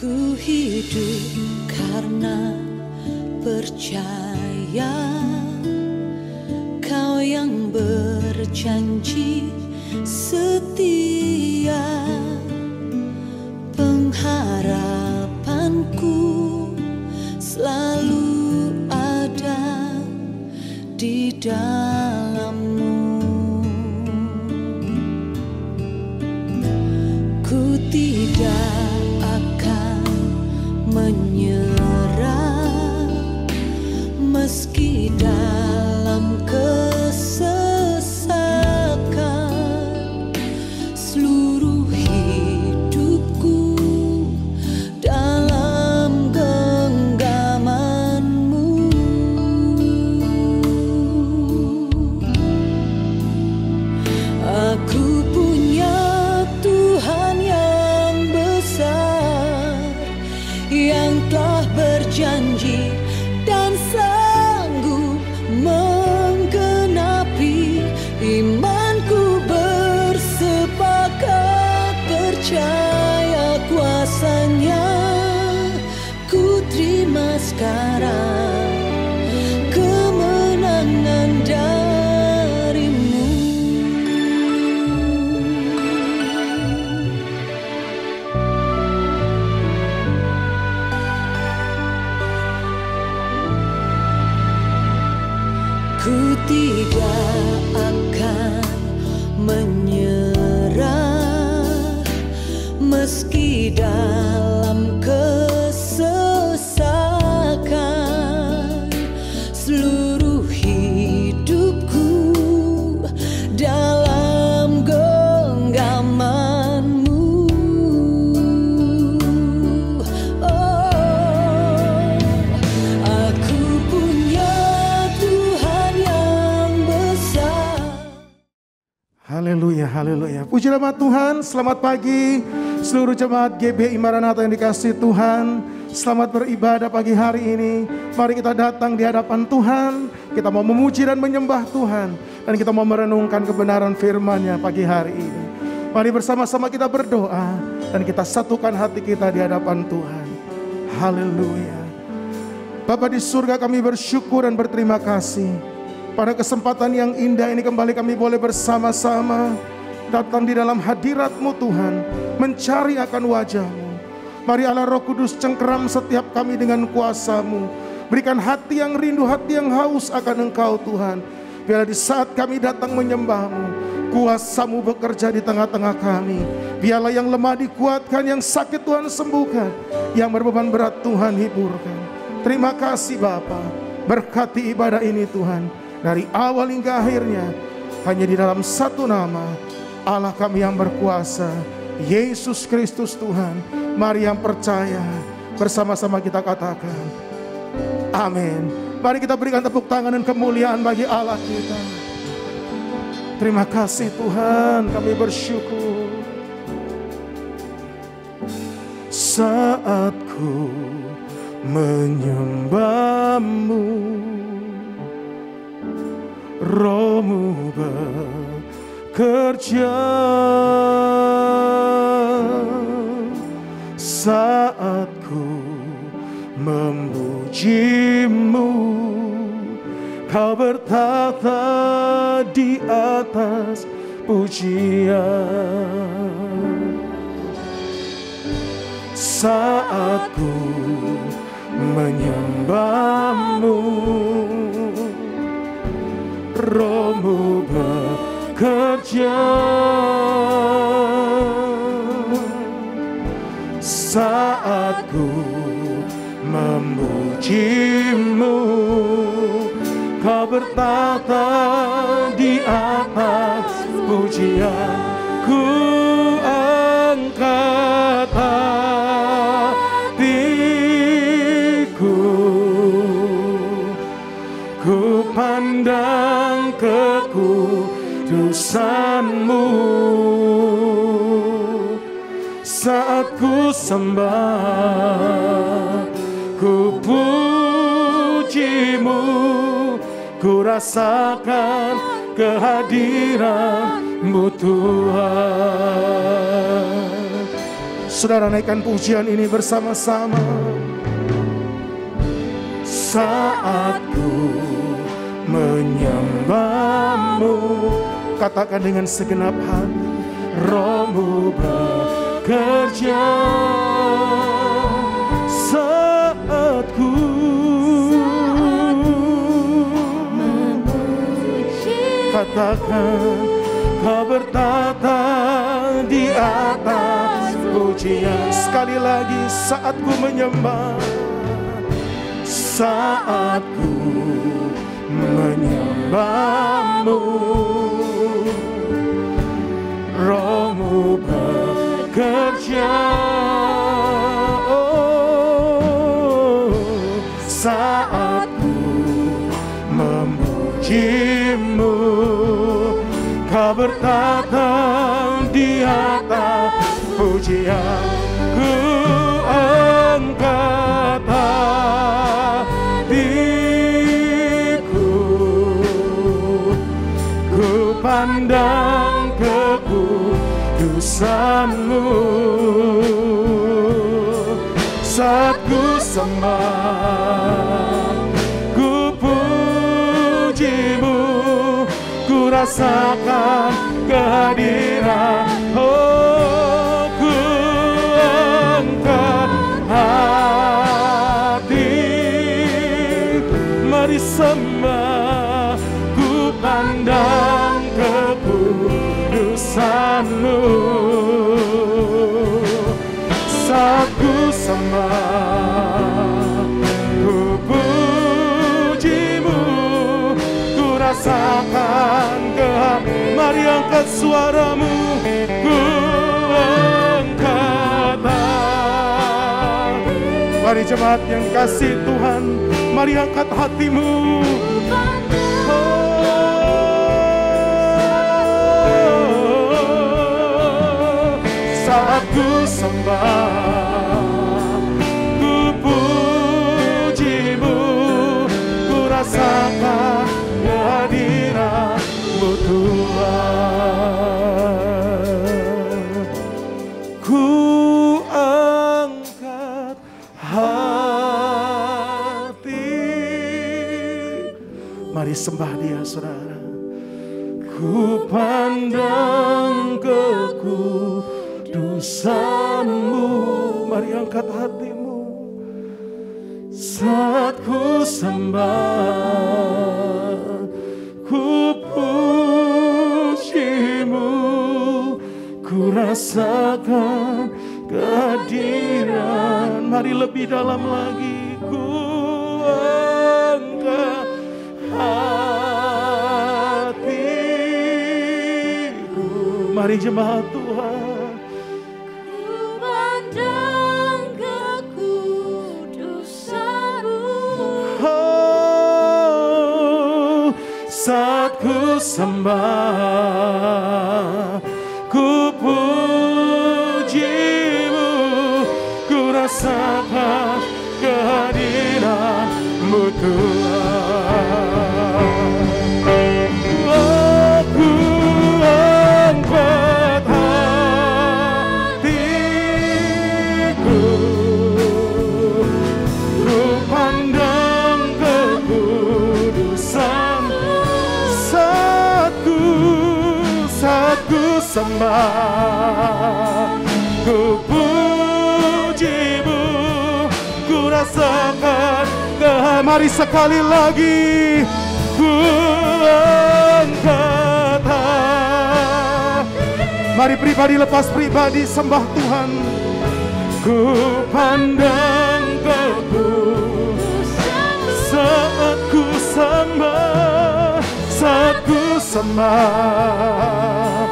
Ku hidup karena percaya Kau yang berjanji setia, pengharapanku selalu ada di dalam-Mu. Ku tidak akan menyerah meski dalam kesesakan. Seluruh hidupku dalam genggaman-Mu. Aku punya Tuhan yang besar, yang telah berjanji dan sanggup menggenapi. Imanku bersepakat percaya kuasa-Nya. Ku terima sekarang kemenangan dari-Mu. Ku tidak akan menyerah meski dalam kesesakan. Seluruh hidupku dalam genggaman-Mu. Oh, aku punya Tuhan yang besar. Haleluya, haleluya. Puji nama Tuhan, selamat pagi seluruh jemaat GBI Maranatha yang dikasihi Tuhan. Selamat beribadah pagi hari ini. Mari kita datang di hadapan Tuhan. Kita mau memuji dan menyembah Tuhan. Dan kita mau merenungkan kebenaran firman-Nya pagi hari ini. Mari bersama-sama kita berdoa. Dan kita satukan hati kita di hadapan Tuhan. Haleluya. Bapa di surga, kami bersyukur dan berterima kasih. Pada kesempatan yang indah ini kembali kami boleh bersama-sama datang di dalam hadirat-Mu Tuhan, mencari akan wajah-Mu. Mari Allah Roh Kudus cengkeram setiap kami dengan kuasa-Mu. Berikan hati yang rindu, hati yang haus akan Engkau Tuhan. Biarlah di saat kami datang menyembah-Mu, kuasa-Mu bekerja di tengah-tengah kami. Biarlah yang lemah dikuatkan, yang sakit Tuhan sembuhkan, yang berbeban berat Tuhan hiburkan. Terima kasih Bapa, berkati ibadah ini Tuhan, dari awal hingga akhirnya, hanya di dalam satu nama, Allah kami yang berkuasa, Yesus Kristus Tuhan. Mari yang percaya, bersama-sama kita katakan, amin. Mari kita berikan tepuk tangan dan kemuliaan bagi Allah kita. Terima kasih Tuhan, kami bersyukur. Saat ku menyembah-Mu, Roh-Mu bekerja. Saat ku memuji-Mu, Kau bertata di atas pujian. Saat ku menyembah-Mu, Roh-Mu bekerja. Saat ku memuji-Mu, Kau bertata di atas pujian. Ku angkat hatiku, ku pandang kekudusan-Mu. Saat ku sembah, ku puji-Mu, ku rasakan kehadiran-Mu Tuhan. Saudara naikkan pujian ini bersama-sama. Saat ku menyembah-Mu, katakan dengan segenap hati, Roh-Mu bekerja. Saat ku katakan, Kau bertata di atas pujian. Sekali lagi, saat ku menyembah, saat ku menyembah-Mu, Roh-Mu bekerja. Oh, saat ku memuji-Mu, Kau bertata di atas pujian. Ku angkat hatiku, ku pandang kekudusan-Mu. Saat ku sembah, ku puji-Mu, ku rasakan kehadiran. Oh, ku angkat hati, mari sembah, ku pandang kekudusan-Mu. Saat ku sembah, ku puji-Mu, ku rasakan kehadiran. Mari angkat suaramu, ku angkat hati. Mari jemaat yang dikasihi Tuhan, mari angkat hatimu. Saat ku sembah, ku puji-Mu, ku rasakan kehadiran-Mu Tuhan. Ku angkat hati. Mari sembah Dia, saudara. Ku pandang kekudusan-Mu. Mari angkat hatimu. Saat ku sembah, ku puji-Mu, ku rasakan kehadiran. Mari lebih dalam lagi. Ku angkat hatiku. Mari jemaat Tuhan. Ku pandang kekudusan-Mu. Oh, saat ku sembah, ku puji-Mu, ku rasakan kehadiran-Mu Tuhan. Aku angkat hatiku, ku pandang kekudusan. Saat ku sembah, ku puji-Mu, ku rasakan kehadiran. Mari sekali lagi, ku angkat hati. Mari pribadi lepas pribadi sembah Tuhan. Ku pandang kekudusan. Saat ku sembah, saat ku sembah,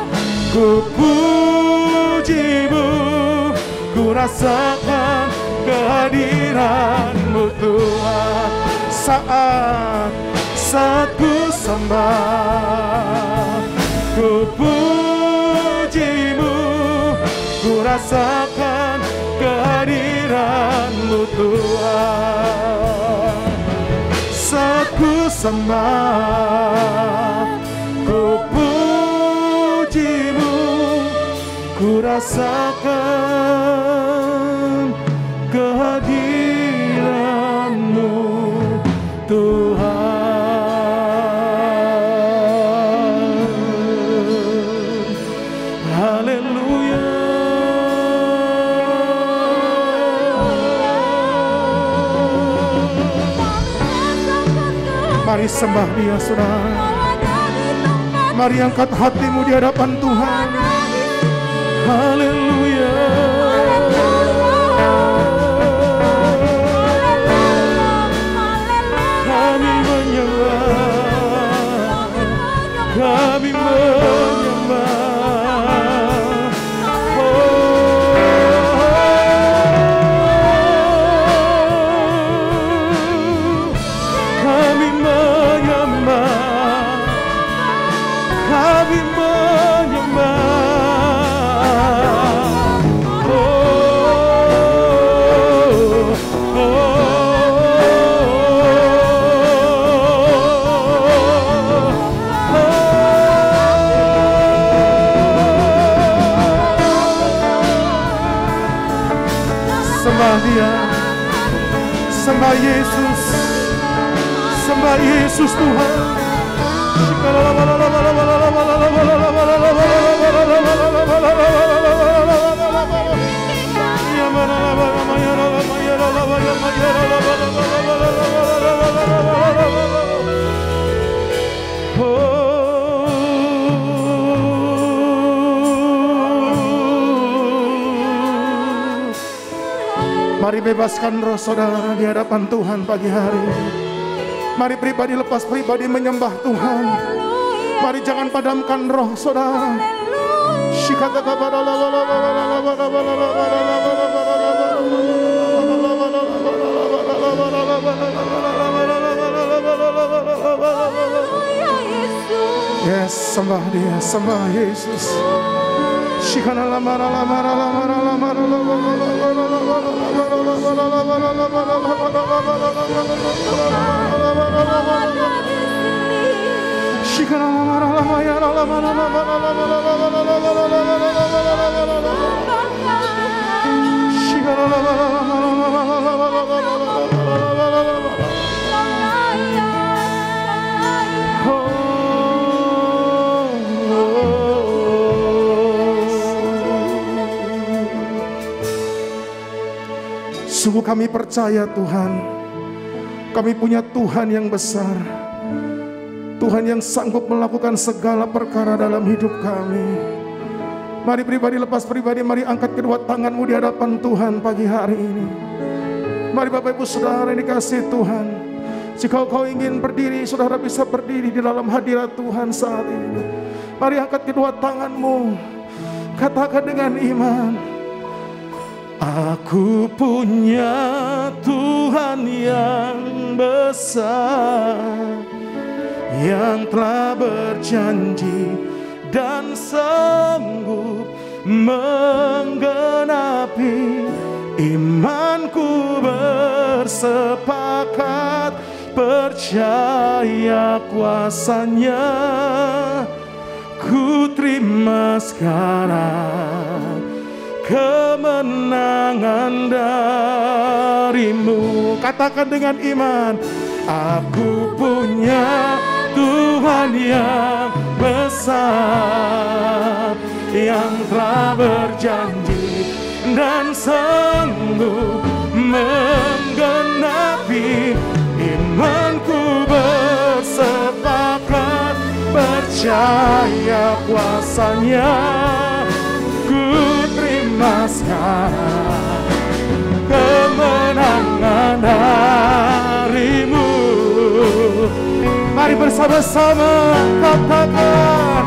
ku puji-Mu, ku rasakan kehadiran-Mu Tuhan. Saat ku sembah, ku puji-Mu, ku rasakan kehadiran-Mu Tuhan. Saat ku sembah, ku puji-Mu, ku rasakan Mari sembah Dia, saudara. Mari angkat hatimu di hadapan Tuhan. Haleluya. Kami menyembah, kami menyembah. Dia, sembah Yesus, sembah Yesus Tuhan. Mari bebaskan roh saudara di hadapan Tuhan pagi hari ini. Mari pribadi lepas pribadi menyembah Tuhan. Mari jangan padamkan roh saudara. Yes, sembah Dia, sembah Yesus. Sungguh kami percaya Tuhan, kami punya Tuhan yang besar, Tuhan yang sanggup melakukan segala perkara dalam hidup kami. Mari pribadi lepas pribadi, mari angkat kedua tanganmu di hadapan Tuhan pagi hari ini. Mari Bapak Ibu Saudara yang dikasihi Tuhan, jika kau ingin berdiri, saudara bisa berdiri di dalam hadirat Tuhan saat ini. Mari angkat kedua tanganmu, katakan dengan iman, aku punya Tuhan yang besar, yang telah berjanji dan sanggup menggenapi. Imanku bersepakat percaya kuasa-Nya. Ku terima sekarang kemenangan darimu. Katakan dengan iman, aku punya Tuhan yang besar, yang telah berjanji dan sanggup menggenapi. Imanku bersepakat percaya kuasa-Nya. Ku terima sekarang kemenangan darimu. Mari bersama-sama katakan,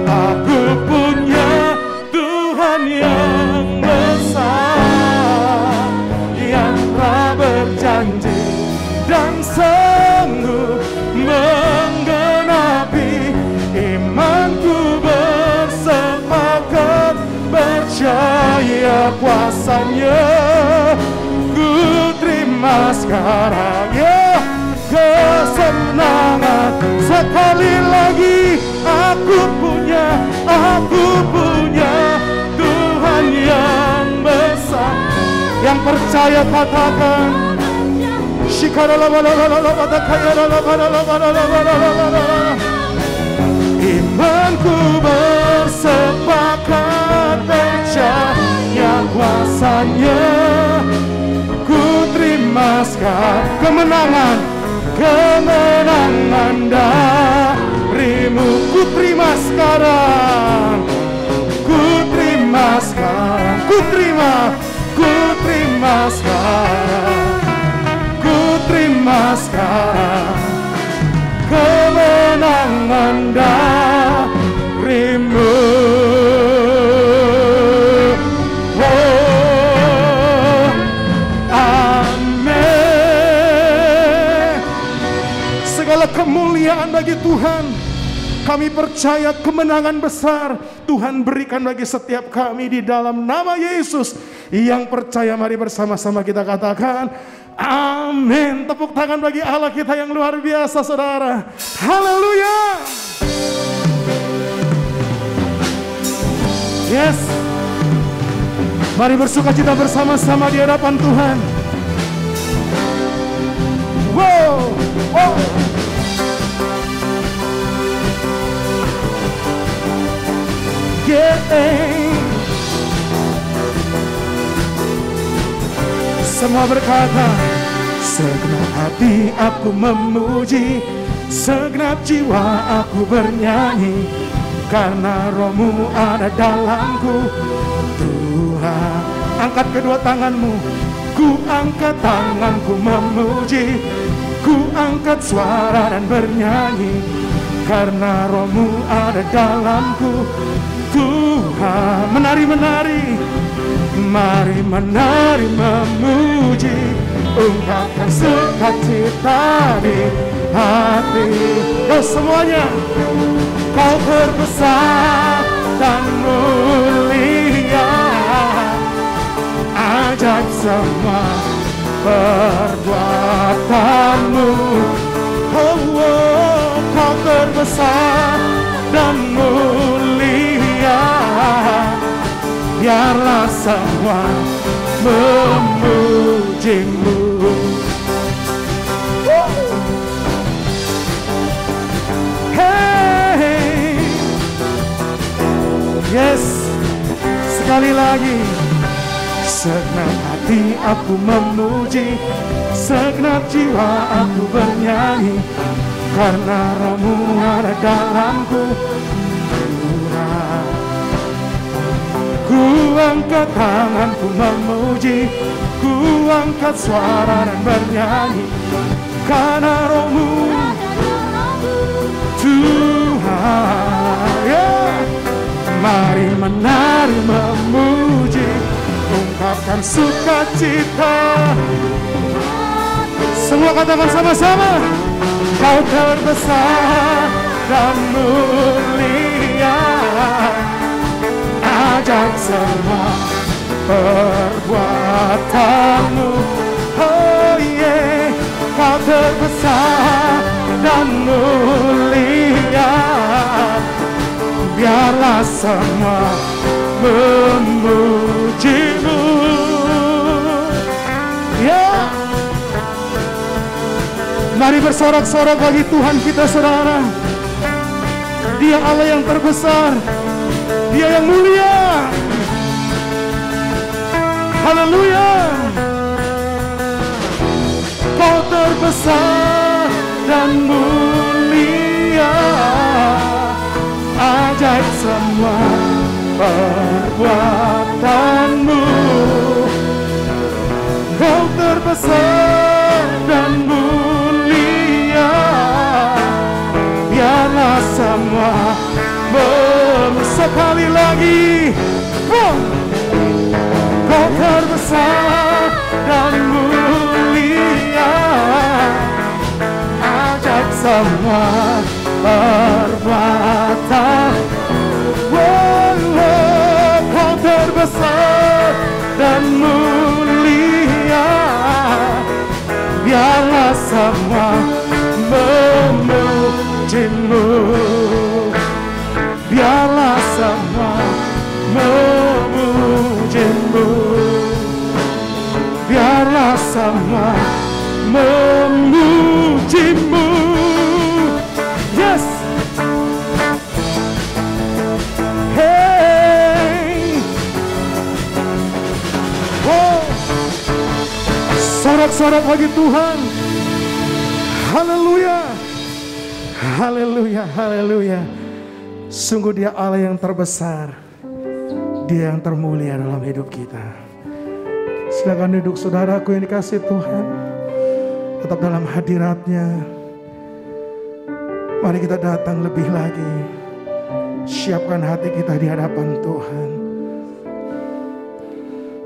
aku punya Tuhan yang besar, yang telah berjanji dan sanggup menggenapi. Imanku bersepakat percaya kuasa-Nya. Ku terima sekarang ya kesenangan. Sekali lagi, aku punya Tuhan yang besar. Yang percaya katakan, imanku bersepakat percaya kuasa-Nya. Ku terima sekarang kemenangan kemenangan darimu. Ku terima sekarang, ku terima sekarang, ku terima sekarang, ku terima sekarang kemenangan darimu. Oh, amin. Segala kemuliaan bagi Tuhan. Kami percaya kemenangan besar Tuhan berikan bagi setiap kami di dalam nama Yesus. Yang percaya mari bersama-sama kita katakan amin. Tepuk tangan bagi Allah kita yang luar biasa, saudara. Haleluya. Yes. Mari bersukacita bersama-sama di hadapan Tuhan. Wow, wow. Semua berkata, segenap hati aku memuji, segenap jiwa aku bernyanyi, karena Roh-Mu ada dalamku. Tuhan, angkat kedua tanganmu, ku angkat tanganku memuji, ku angkat suara dan bernyanyi, karena Roh-Mu ada dalamku. Tuhan, menari-menari, mari menari memuji, ungkapkan sukacita di hati. Oh semuanya, Kau terbesar dan mulia, ajaib semua perbuatanmu. Oh, oh, Kau terbesar dan mulia, biarlah semua memuji-Mu. Hey, yes, sekali lagi. Segenap hati aku memuji, segenap jiwa aku bernyanyi, karena Roh-Mu ada dalamku. Tuhan, ku angkat tanganku memuji, ku angkat suara dan bernyanyi, karena Roh-Mu. Tuhan, yeah. Mari menari memuji, ungkapkan sukacita. Semua katakan sama-sama, Kau terbesar dan mulia, ajaib semua perbuatanmu. Oh yeah, Kau terbesar dan mulia, biarlah semua memuji-Mu. Ya, mari bersorak-sorak bagi Tuhan kita, saudara. Dia Allah yang terbesar, Dia yang mulia. Haleluya. Kau terbesar dan mulia, ajaib semua perbuatanmu. Kau terbesar dan mulia, biarlah semua sekali lagi. Kau terbesar dan mulia, ajaib semua perbuatan. Kau terbesar dan mulia, biarlah semua memuji-Mu. Biarlah semua memuji-Mu. Biarlah semua memuji-Mu. Yes. Hey. Oh. Sorak-sorak bagi Tuhan. Haleluya. Haleluya, haleluya. Sungguh Dia Allah yang terbesar. Dia yang termulia dalam hidup kita. Silakan duduk saudaraku yang dikasihi Tuhan. Tetap dalam hadirat-Nya. Mari kita datang lebih lagi. Siapkan hati kita di hadapan Tuhan.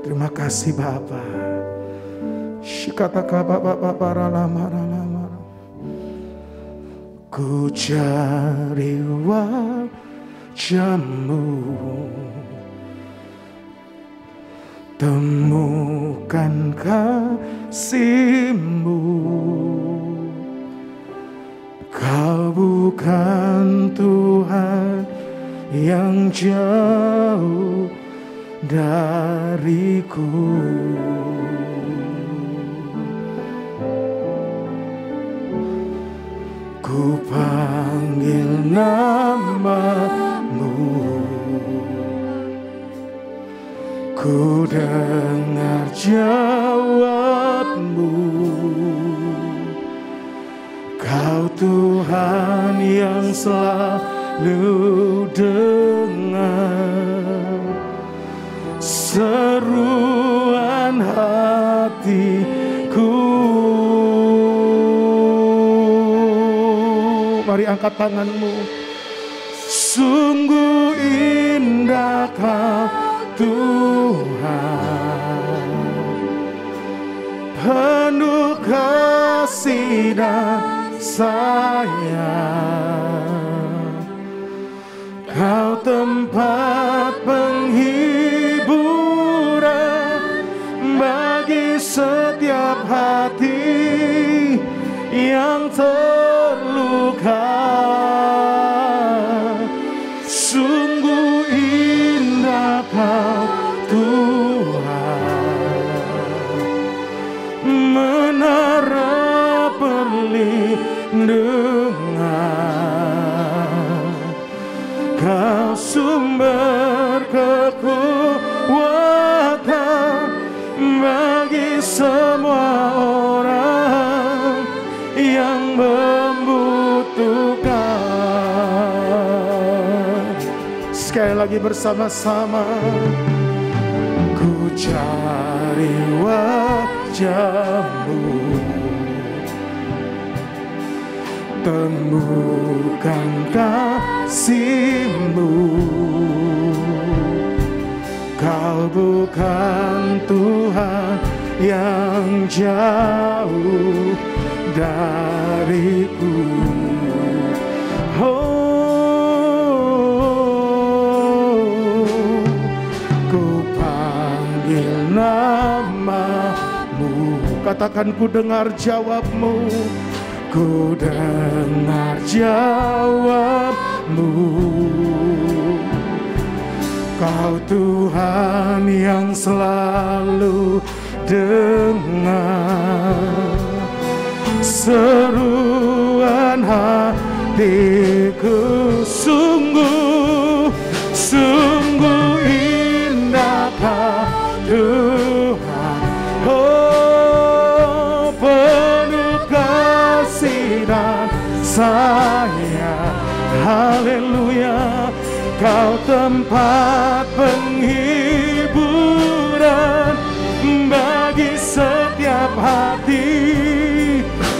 Terima kasih Bapa. Shikataka Bapa para lama. Ku cari wajah-Mu, temukan kasih-Mu. Kau bukan Tuhan yang jauh dariku. Ku panggil nama-Mu, ku dengar jawab-Mu. Kau Tuhan yang selalu dengar seruan hatiku. Mari angkat tanganmu. Sungguh indah Kau Tuhan, penuh kasih dan sayang. Kau tempat penghiburan bagi setiap hati yang terluka. Sungguh indah Kau Tuhan, menara perlindungan. Kau sumber kekuatan bagi semua orang yang membutuhkan. Sekali lagi bersama-sama. Ku cari wajah-Mu, temukan kasih-Mu. Kau bukan Tuhan yang jauh dariku. Ku panggil nama-Mu. Katakan ku dengar jawab-Mu. Ku dengar jawab-Mu. Kau Tuhan yang selalu dengar seruan hatiku. Sungguh, sungguh indah Kau Tuhan. Oh, penuh kasih dan sayang. Haleluya. Kau tempat penghiburan bagi setiap hati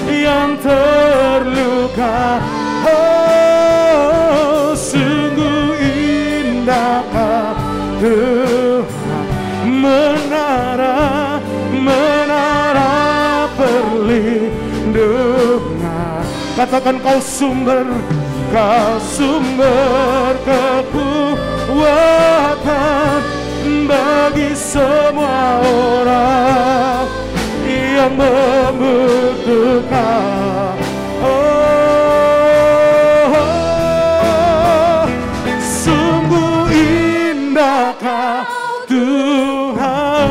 yang terluka. Oh, sungguh indah Kau Tuhan, menara perlindungan. Katakan Kau sumber kekuatan bagi semua orang yang membutuhkan. Oh, sungguh indah Kau Tuhan,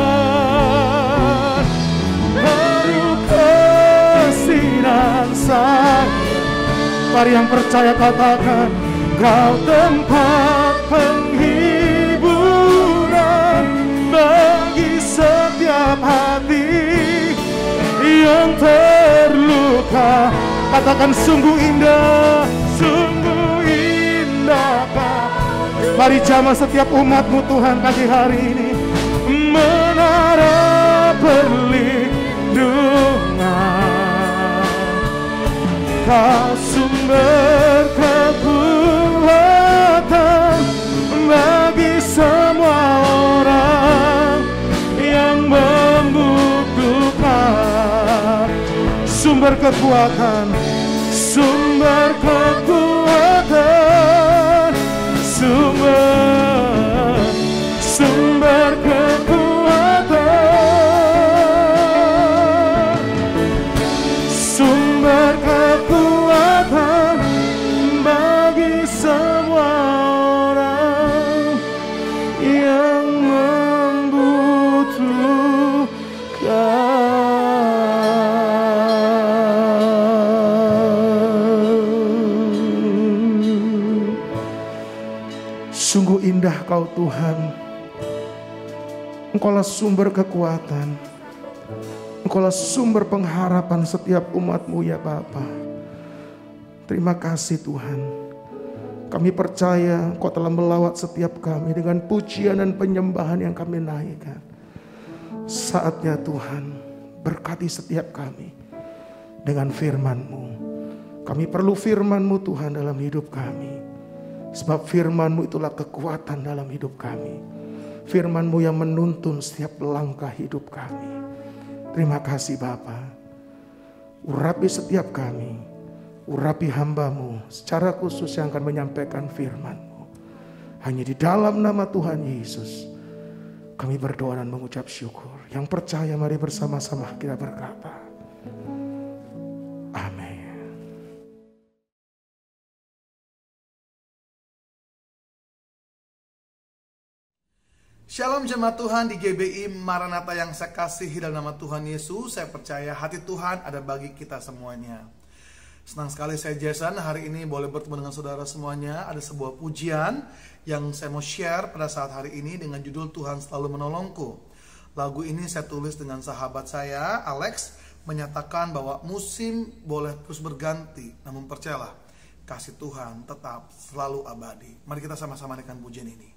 penuh kasih dan sayang. Mari yang percaya katakan, Kau tempat penghiburan bagi setiap hati yang terluka. katakan sungguh indah, sungguh indah Kau. Mari jamah setiap umat-Mu Tuhan pagi hari ini, menara perlindungan. Kau sumber kekuatan bagi semua orang yang membutuhkan. Sumber kekuatan, sumber kekuatan, sumber kekuatan, sumber kekuatan bagi semua orang yang membutuhkan. Sungguh indah Kau Tuhan. Engkaulah sumber kekuatan, Engkaulah sumber pengharapan setiap umat-Mu ya Bapa. Terima kasih Tuhan. Kami percaya Engkau telah melawat setiap kami dengan pujian dan penyembahan yang kami naikkan. Saatnya Tuhan berkati setiap kami dengan firman-Mu. Kami perlu firman-Mu Tuhan dalam hidup kami. Sebab firman-Mu itulah kekuatan dalam hidup kami. Firman-Mu yang menuntun setiap langkah hidup kami. Terima kasih Bapa. Urapi setiap kami. Urapi hamba-Mu secara khusus yang akan menyampaikan firman-Mu. Hanya di dalam nama Tuhan Yesus kami berdoa dan mengucap syukur. Yang percaya mari bersama-sama kita berkata, amin. Shalom jemaat Tuhan di GBI Maranatha yang saya kasihi dalam nama Tuhan Yesus. Saya percaya hati Tuhan ada bagi kita semuanya. Senang sekali saya Jason hari ini boleh bertemu dengan saudara semuanya. Ada sebuah pujian yang saya mau share pada saat hari ini dengan judul Tuhan Selalu Menolongku. Lagu ini saya tulis dengan sahabat saya Alex, menyatakan bahwa musim boleh terus berganti, namun percayalah kasih Tuhan tetap selalu abadi. Mari kita sama-sama dengan pujian ini.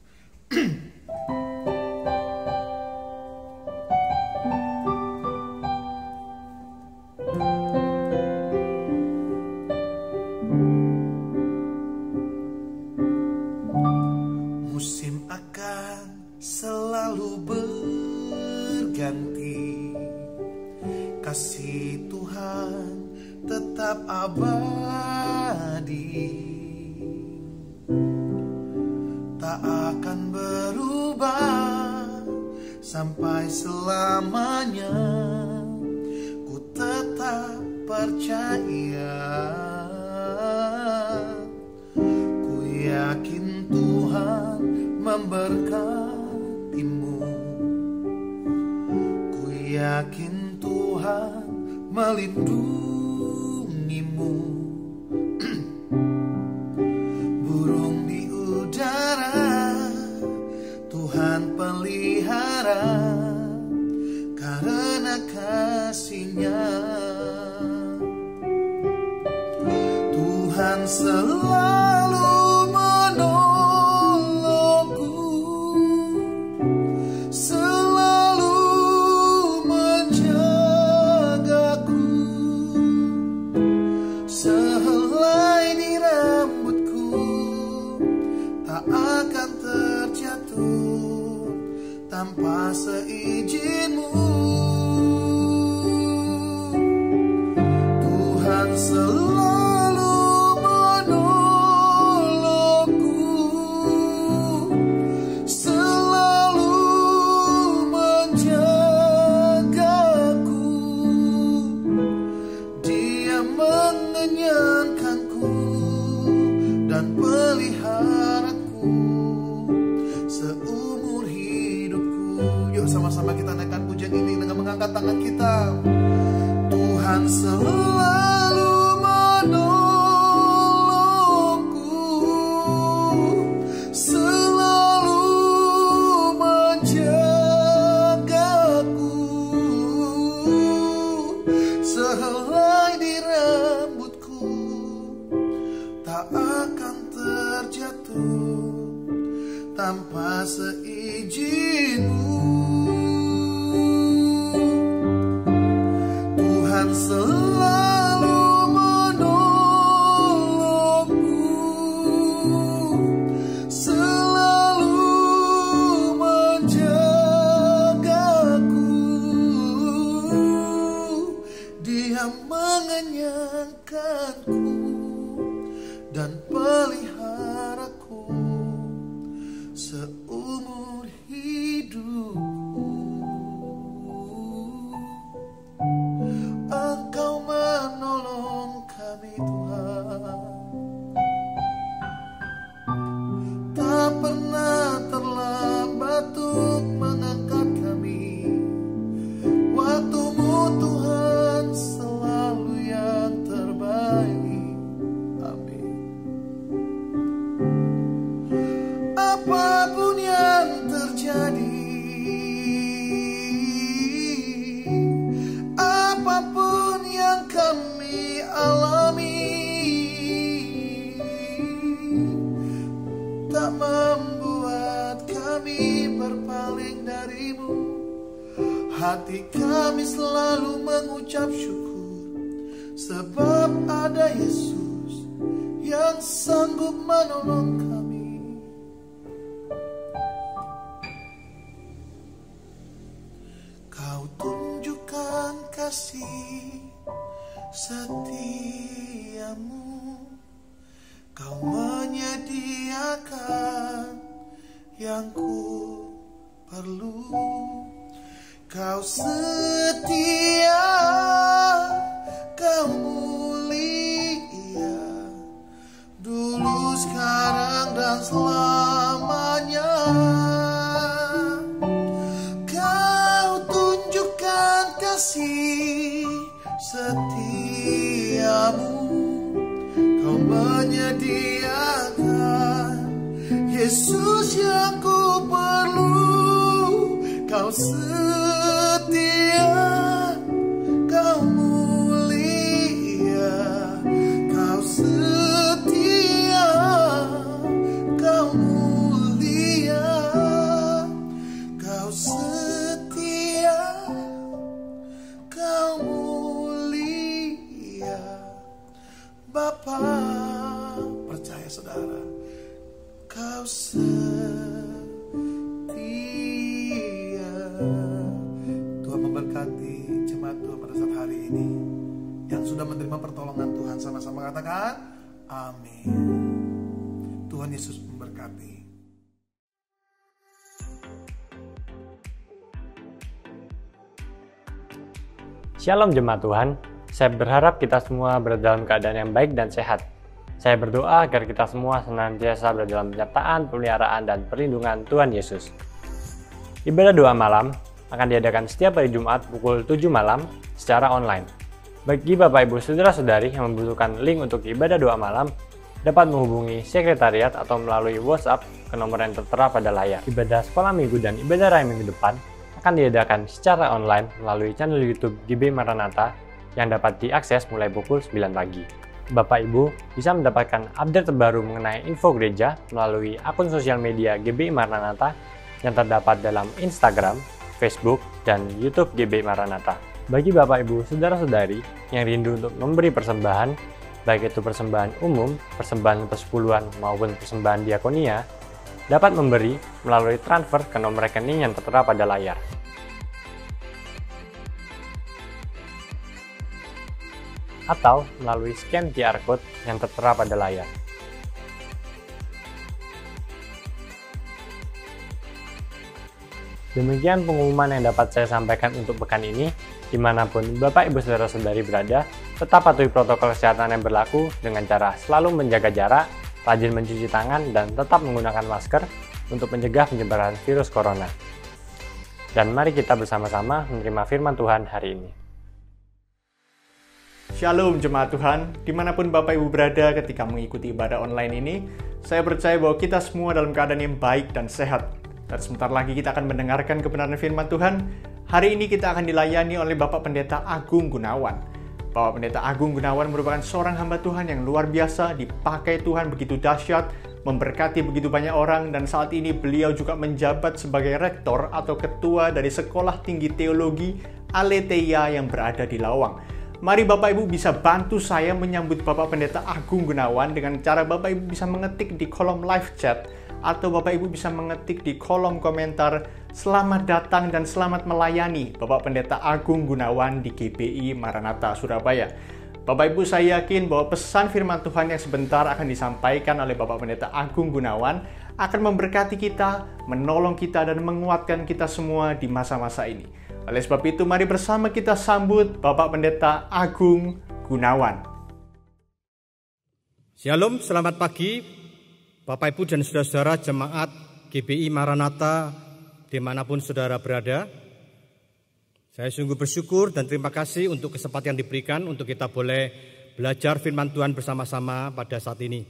Musim akan selalu berganti, kasih Tuhan tetap abadi. Tak akan berubah sampai selamanya. Ku tetap percaya, ku yakin Tuhan memberkatimu. Ku yakin Tuhan melindungimu. Burung di udara Tuhan pelihara karena kasih-Nya. Tuhan selalu menolongku, selalu menjagaku. Sehelai di rambutku tak akan terjatuh tanpa seizin-Mu. Tuhan selalu menolongku, selalu menjagaku. Dia mengenyangkanku dan peliharaku seumur hidupku. Yuk sama-sama kita naikkan pujian ini dengan mengangkat tangan kita. Tuhan selalu menolongku, selalu menjagaku. Sehelai di rambutku terjatuh tanpa seizin-Mu. Tuhan selalu menolongku, selalu menjagaku. Dia mengenyangkanku dan peliharaku seumur hidupku. Engkau menolong kami Tuhan, tak pernah terlambat untuk mengangkat kami. Waktu-Mu Tuhan selalu yang terbaik. Amin. Apapun yang terjadi, apapun yang kami alami, tak membuat kami berpaling dari-Mu. Hati kami selalu mengucap syukur, sebab ada Yesus yang sanggup menolong kami. Kau tunjukkan kasih setia-Mu, Kau menyediakan yang ku perlu. Kau setia, Kau mulia, dulu, sekarang, dan selamanya. Kau tunjukkan kasih setia-Mu, Kau menyediakan Yesus yang ku perlu. Kau setia, Kau mulia, Kau setia, Kau mulia, Kau setia, Kau mulia. Bapa, percaya saudara, Kau setia. Tuhan memberkati jemaat Tuhan pada saat hari ini. Yang sudah menerima pertolongan Tuhan, sama-sama katakan amin. Tuhan Yesus memberkati. Shalom jemaat Tuhan, saya berharap kita semua berada dalam keadaan yang baik dan sehat. Saya berdoa agar kita semua senantiasa berada dalam penyertaan, pemeliharaan, dan perlindungan Tuhan Yesus. Ibadah doa malam akan diadakan setiap hari Jumat pukul 7 malam secara online. Bagi Bapak Ibu Saudara-saudari yang membutuhkan link untuk ibadah doa malam, dapat menghubungi sekretariat atau melalui WhatsApp ke nomor yang tertera pada layar. Ibadah sekolah minggu dan ibadah raya minggu depan akan diadakan secara online melalui channel YouTube GB Maranatha yang dapat diakses mulai pukul 9 pagi. Bapak Ibu bisa mendapatkan update terbaru mengenai info gereja melalui akun sosial media GB Maranatha yang terdapat dalam Instagram, Facebook, dan YouTube GB Maranatha. Bagi Bapak Ibu Saudara-saudari yang rindu untuk memberi persembahan, baik itu persembahan umum, persembahan persepuluhan, maupun persembahan diakonia, dapat memberi melalui transfer ke nomor rekening yang tertera pada layar. Atau melalui scan QR Code yang tertera pada layar. Demikian pengumuman yang dapat saya sampaikan untuk pekan ini. Dimanapun Bapak Ibu Saudara-saudari berada, tetap patuhi protokol kesehatan yang berlaku dengan cara selalu menjaga jarak, rajin mencuci tangan, dan tetap menggunakan masker untuk mencegah penyebaran virus corona. Dan mari kita bersama-sama menerima firman Tuhan hari ini. Shalom jemaat Tuhan, dimanapun Bapak Ibu berada ketika mengikuti ibadah online ini, saya percaya bahwa kita semua dalam keadaan yang baik dan sehat. Dan sebentar lagi kita akan mendengarkan kebenaran firman Tuhan. Hari ini kita akan dilayani oleh Bapak Pendeta Agung Gunawan. Bapak Pendeta Agung Gunawan merupakan seorang hamba Tuhan yang luar biasa, dipakai Tuhan begitu dahsyat memberkati begitu banyak orang, dan saat ini beliau juga menjabat sebagai rektor atau ketua dari Sekolah Tinggi Teologi Aletheia yang berada di Lawang. Mari Bapak Ibu bisa bantu saya menyambut Bapak Pendeta Agung Gunawan dengan cara Bapak Ibu bisa mengetik di kolom live chat, atau Bapak Ibu bisa mengetik di kolom komentar, "Selamat datang dan selamat melayani Bapak Pendeta Agung Gunawan di GBI Maranatha Surabaya." Bapak Ibu, saya yakin bahwa pesan firman Tuhan yang sebentar akan disampaikan oleh Bapak Pendeta Agung Gunawan akan memberkati kita, menolong kita, dan menguatkan kita semua di masa-masa ini. Oleh sebab itu, mari bersama kita sambut Bapak Pendeta Agung Gunawan. Shalom, selamat pagi Bapak Ibu dan saudara-saudara jemaat GBI Maranatha dimanapun saudara berada. Saya sungguh bersyukur dan terima kasih untuk kesempatan yang diberikan untuk kita boleh belajar firman Tuhan bersama-sama pada saat ini.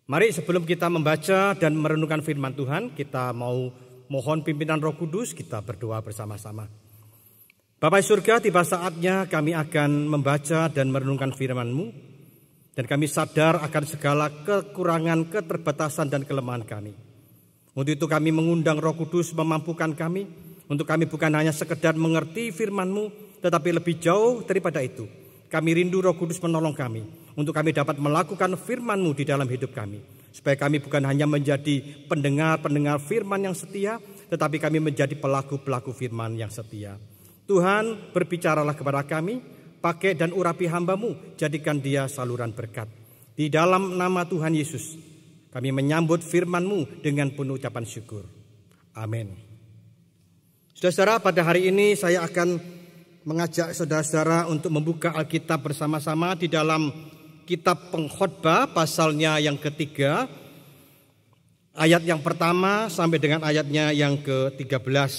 Mari sebelum kita membaca dan merenungkan firman Tuhan, kita mau mohon pimpinan Roh Kudus, kita berdoa bersama-sama. Bapa surga, tiba saatnya kami akan membaca dan merenungkan firman-Mu, dan kami sadar akan segala kekurangan, keterbatasan, dan kelemahan kami. Untuk itu kami mengundang Roh Kudus memampukan kami, untuk kami bukan hanya sekedar mengerti firman-Mu, tetapi lebih jauh daripada itu. Kami rindu Roh Kudus menolong kami, untuk kami dapat melakukan firman-Mu di dalam hidup kami. Supaya kami bukan hanya menjadi pendengar-pendengar firman yang setia, tetapi kami menjadi pelaku-pelaku firman yang setia. Tuhan, berbicaralah kepada kami, pakai dan urapi hamba-Mu, jadikan dia saluran berkat. Di dalam nama Tuhan Yesus, kami menyambut firman-Mu dengan penuh ucapan syukur. Amin. Saudara-saudara, pada hari ini saya akan mengajak saudara-saudara untuk membuka Alkitab bersama-sama di dalam kitab Pengkhotbah pasalnya yang ketiga, ayat yang pertama sampai dengan ayatnya yang ke-13.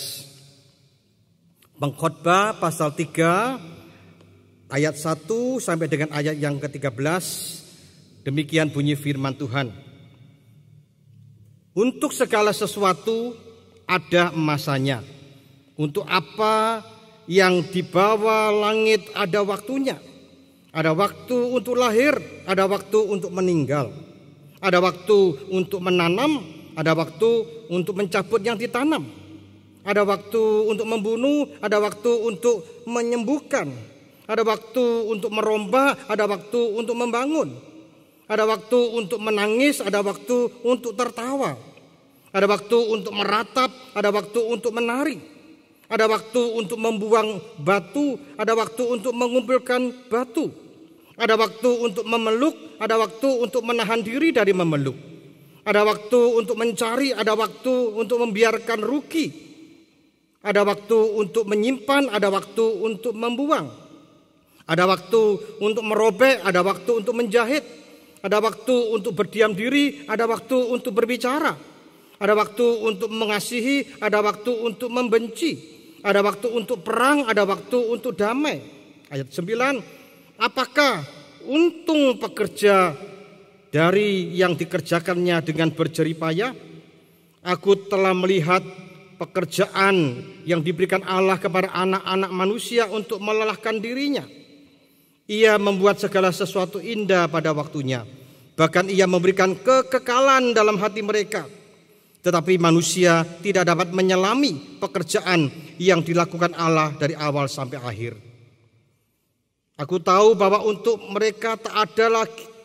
Pengkhotbah pasal 3 ayat 1 sampai dengan ayat yang ke-13. Demikian bunyi firman Tuhan. Untuk segala sesuatu ada masanya. Untuk apa yang di bawah langit ada waktunya. Ada waktu untuk lahir, ada waktu untuk meninggal. Ada waktu untuk menanam, ada waktu untuk mencabut yang ditanam. Ada waktu untuk membunuh, ada waktu untuk menyembuhkan. Ada waktu untuk merombak, ada waktu untuk membangun. Ada waktu untuk menangis, ada waktu untuk tertawa. Ada waktu untuk meratap, ada waktu untuk menari. Ada waktu untuk membuang batu, ada waktu untuk mengumpulkan batu. Ada waktu untuk memeluk, ada waktu untuk menahan diri dari memeluk. Ada waktu untuk mencari, ada waktu untuk membiarkan rugi. Ada waktu untuk menyimpan, ada waktu untuk membuang. Ada waktu untuk merobek, ada waktu untuk menjahit. Ada waktu untuk berdiam diri, ada waktu untuk berbicara. Ada waktu untuk mengasihi, ada waktu untuk membenci. Ada waktu untuk perang, ada waktu untuk damai. Ayat 9, apakah untung pekerja dari yang dikerjakannya dengan berjerih payah? Aku telah melihat pekerjaan yang diberikan Allah kepada anak-anak manusia untuk melelahkan dirinya. Ia membuat segala sesuatu indah pada waktunya. Bahkan ia memberikan kekekalan dalam hati mereka. Tetapi manusia tidak dapat menyelami pekerjaan yang dilakukan Allah dari awal sampai akhir. Aku tahu bahwa untuk mereka tak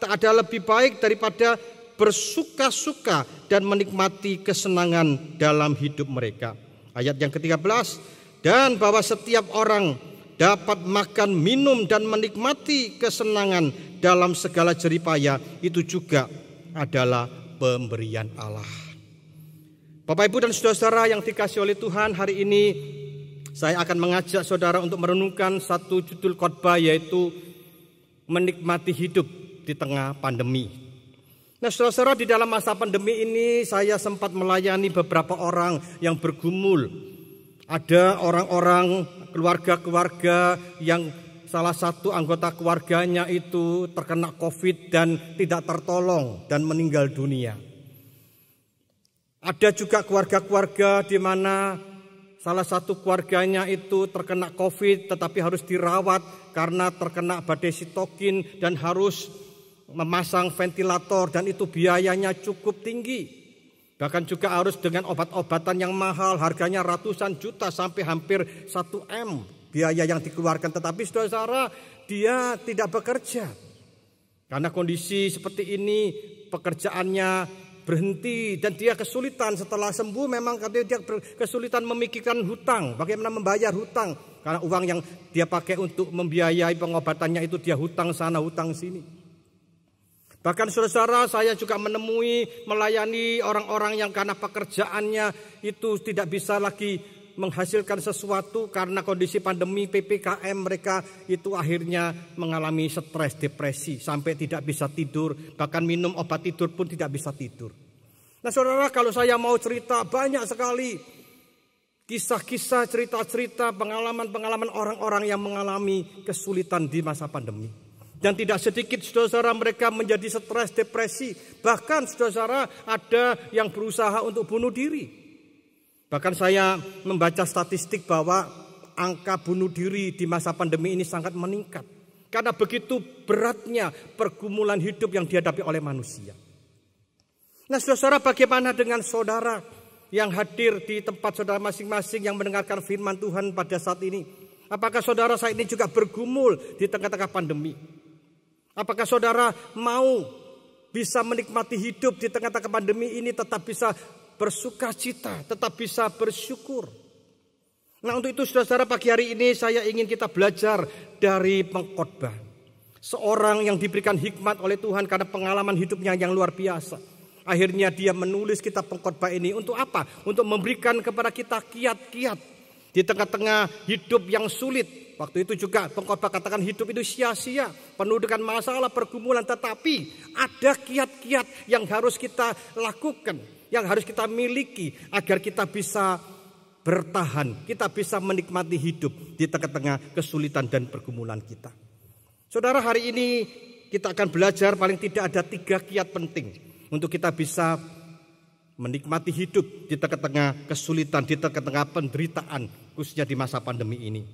ada lebih baik daripada bersuka-suka dan menikmati kesenangan dalam hidup mereka. Ayat yang ke-13, dan bahwa setiap orang dapat makan, minum, dan menikmati kesenangan dalam segala jerih payah, itu juga adalah pemberian Allah. Bapak, Ibu, dan saudara-saudara yang dikasihi oleh Tuhan, hari ini saya akan mengajak saudara untuk merenungkan satu judul khotbah, yaitu menikmati hidup di tengah pandemi. Nah, saudara-saudara, di dalam masa pandemi ini saya sempat melayani beberapa orang yang bergumul. Ada orang-orang, keluarga-keluarga yang salah satu anggota keluarganya itu terkena COVID dan tidak tertolong dan meninggal dunia. Ada juga keluarga-keluarga di mana salah satu keluarganya itu terkena COVID tetapi harus dirawat karena terkena badai sitokin dan harus memasang ventilator dan itu biayanya cukup tinggi. Bahkan juga harus dengan obat-obatan yang mahal, harganya ratusan juta sampai hampir 1 M biaya yang dikeluarkan. Tetapi saudara, dia tidak bekerja. Karena kondisi seperti ini pekerjaannya berhenti dan dia kesulitan. Setelah sembuh memang katanya dia kesulitan memikirkan hutang, bagaimana membayar hutang. Karena uang yang dia pakai untuk membiayai pengobatannya itu dia hutang sana hutang sini. Bahkan saudara, saya juga melayani orang-orang yang karena pekerjaannya itu tidak bisa lagi menghasilkan sesuatu karena kondisi pandemi PPKM, mereka itu akhirnya mengalami stres, depresi, sampai tidak bisa tidur, bahkan minum obat tidur pun tidak bisa tidur. Nah saudara, kalau saya mau cerita banyak sekali kisah-kisah, cerita-cerita, pengalaman-pengalaman orang-orang yang mengalami kesulitan di masa pandemi. Dan tidak sedikit saudara mereka menjadi stres, depresi, bahkan saudara ada yang berusaha untuk bunuh diri. Bahkan saya membaca statistik bahwa angka bunuh diri di masa pandemi ini sangat meningkat. Karena begitu beratnya pergumulan hidup yang dihadapi oleh manusia. Nah saudara, bagaimana dengan saudara yang hadir di tempat saudara masing-masing yang mendengarkan firman Tuhan pada saat ini? Apakah saudara saat ini juga bergumul di tengah-tengah pandemi? Apakah saudara mau bisa menikmati hidup di tengah-tengah pandemi ini, tetap bisa bersuka cita, tetap bisa bersyukur. Nah untuk itu saudara, pagi hari ini saya ingin kita belajar dari pengkhotbah. Seorang yang diberikan hikmat oleh Tuhan karena pengalaman hidupnya yang luar biasa. Akhirnya dia menulis kitab pengkhotbah ini untuk apa? Untuk memberikan kepada kita kiat-kiat di tengah-tengah hidup yang sulit. Waktu itu juga pengkhotbah katakan hidup itu sia-sia, penuh dengan masalah, pergumulan. Tetapi ada kiat-kiat yang harus kita lakukan, yang harus kita miliki agar kita bisa bertahan, kita bisa menikmati hidup di tengah-tengah kesulitan dan pergumulan kita. Saudara, hari ini kita akan belajar paling tidak ada 3 kiat penting untuk kita bisa menikmati hidup di tengah-tengah kesulitan, di tengah-tengah penderitaan, khususnya di masa pandemi ini.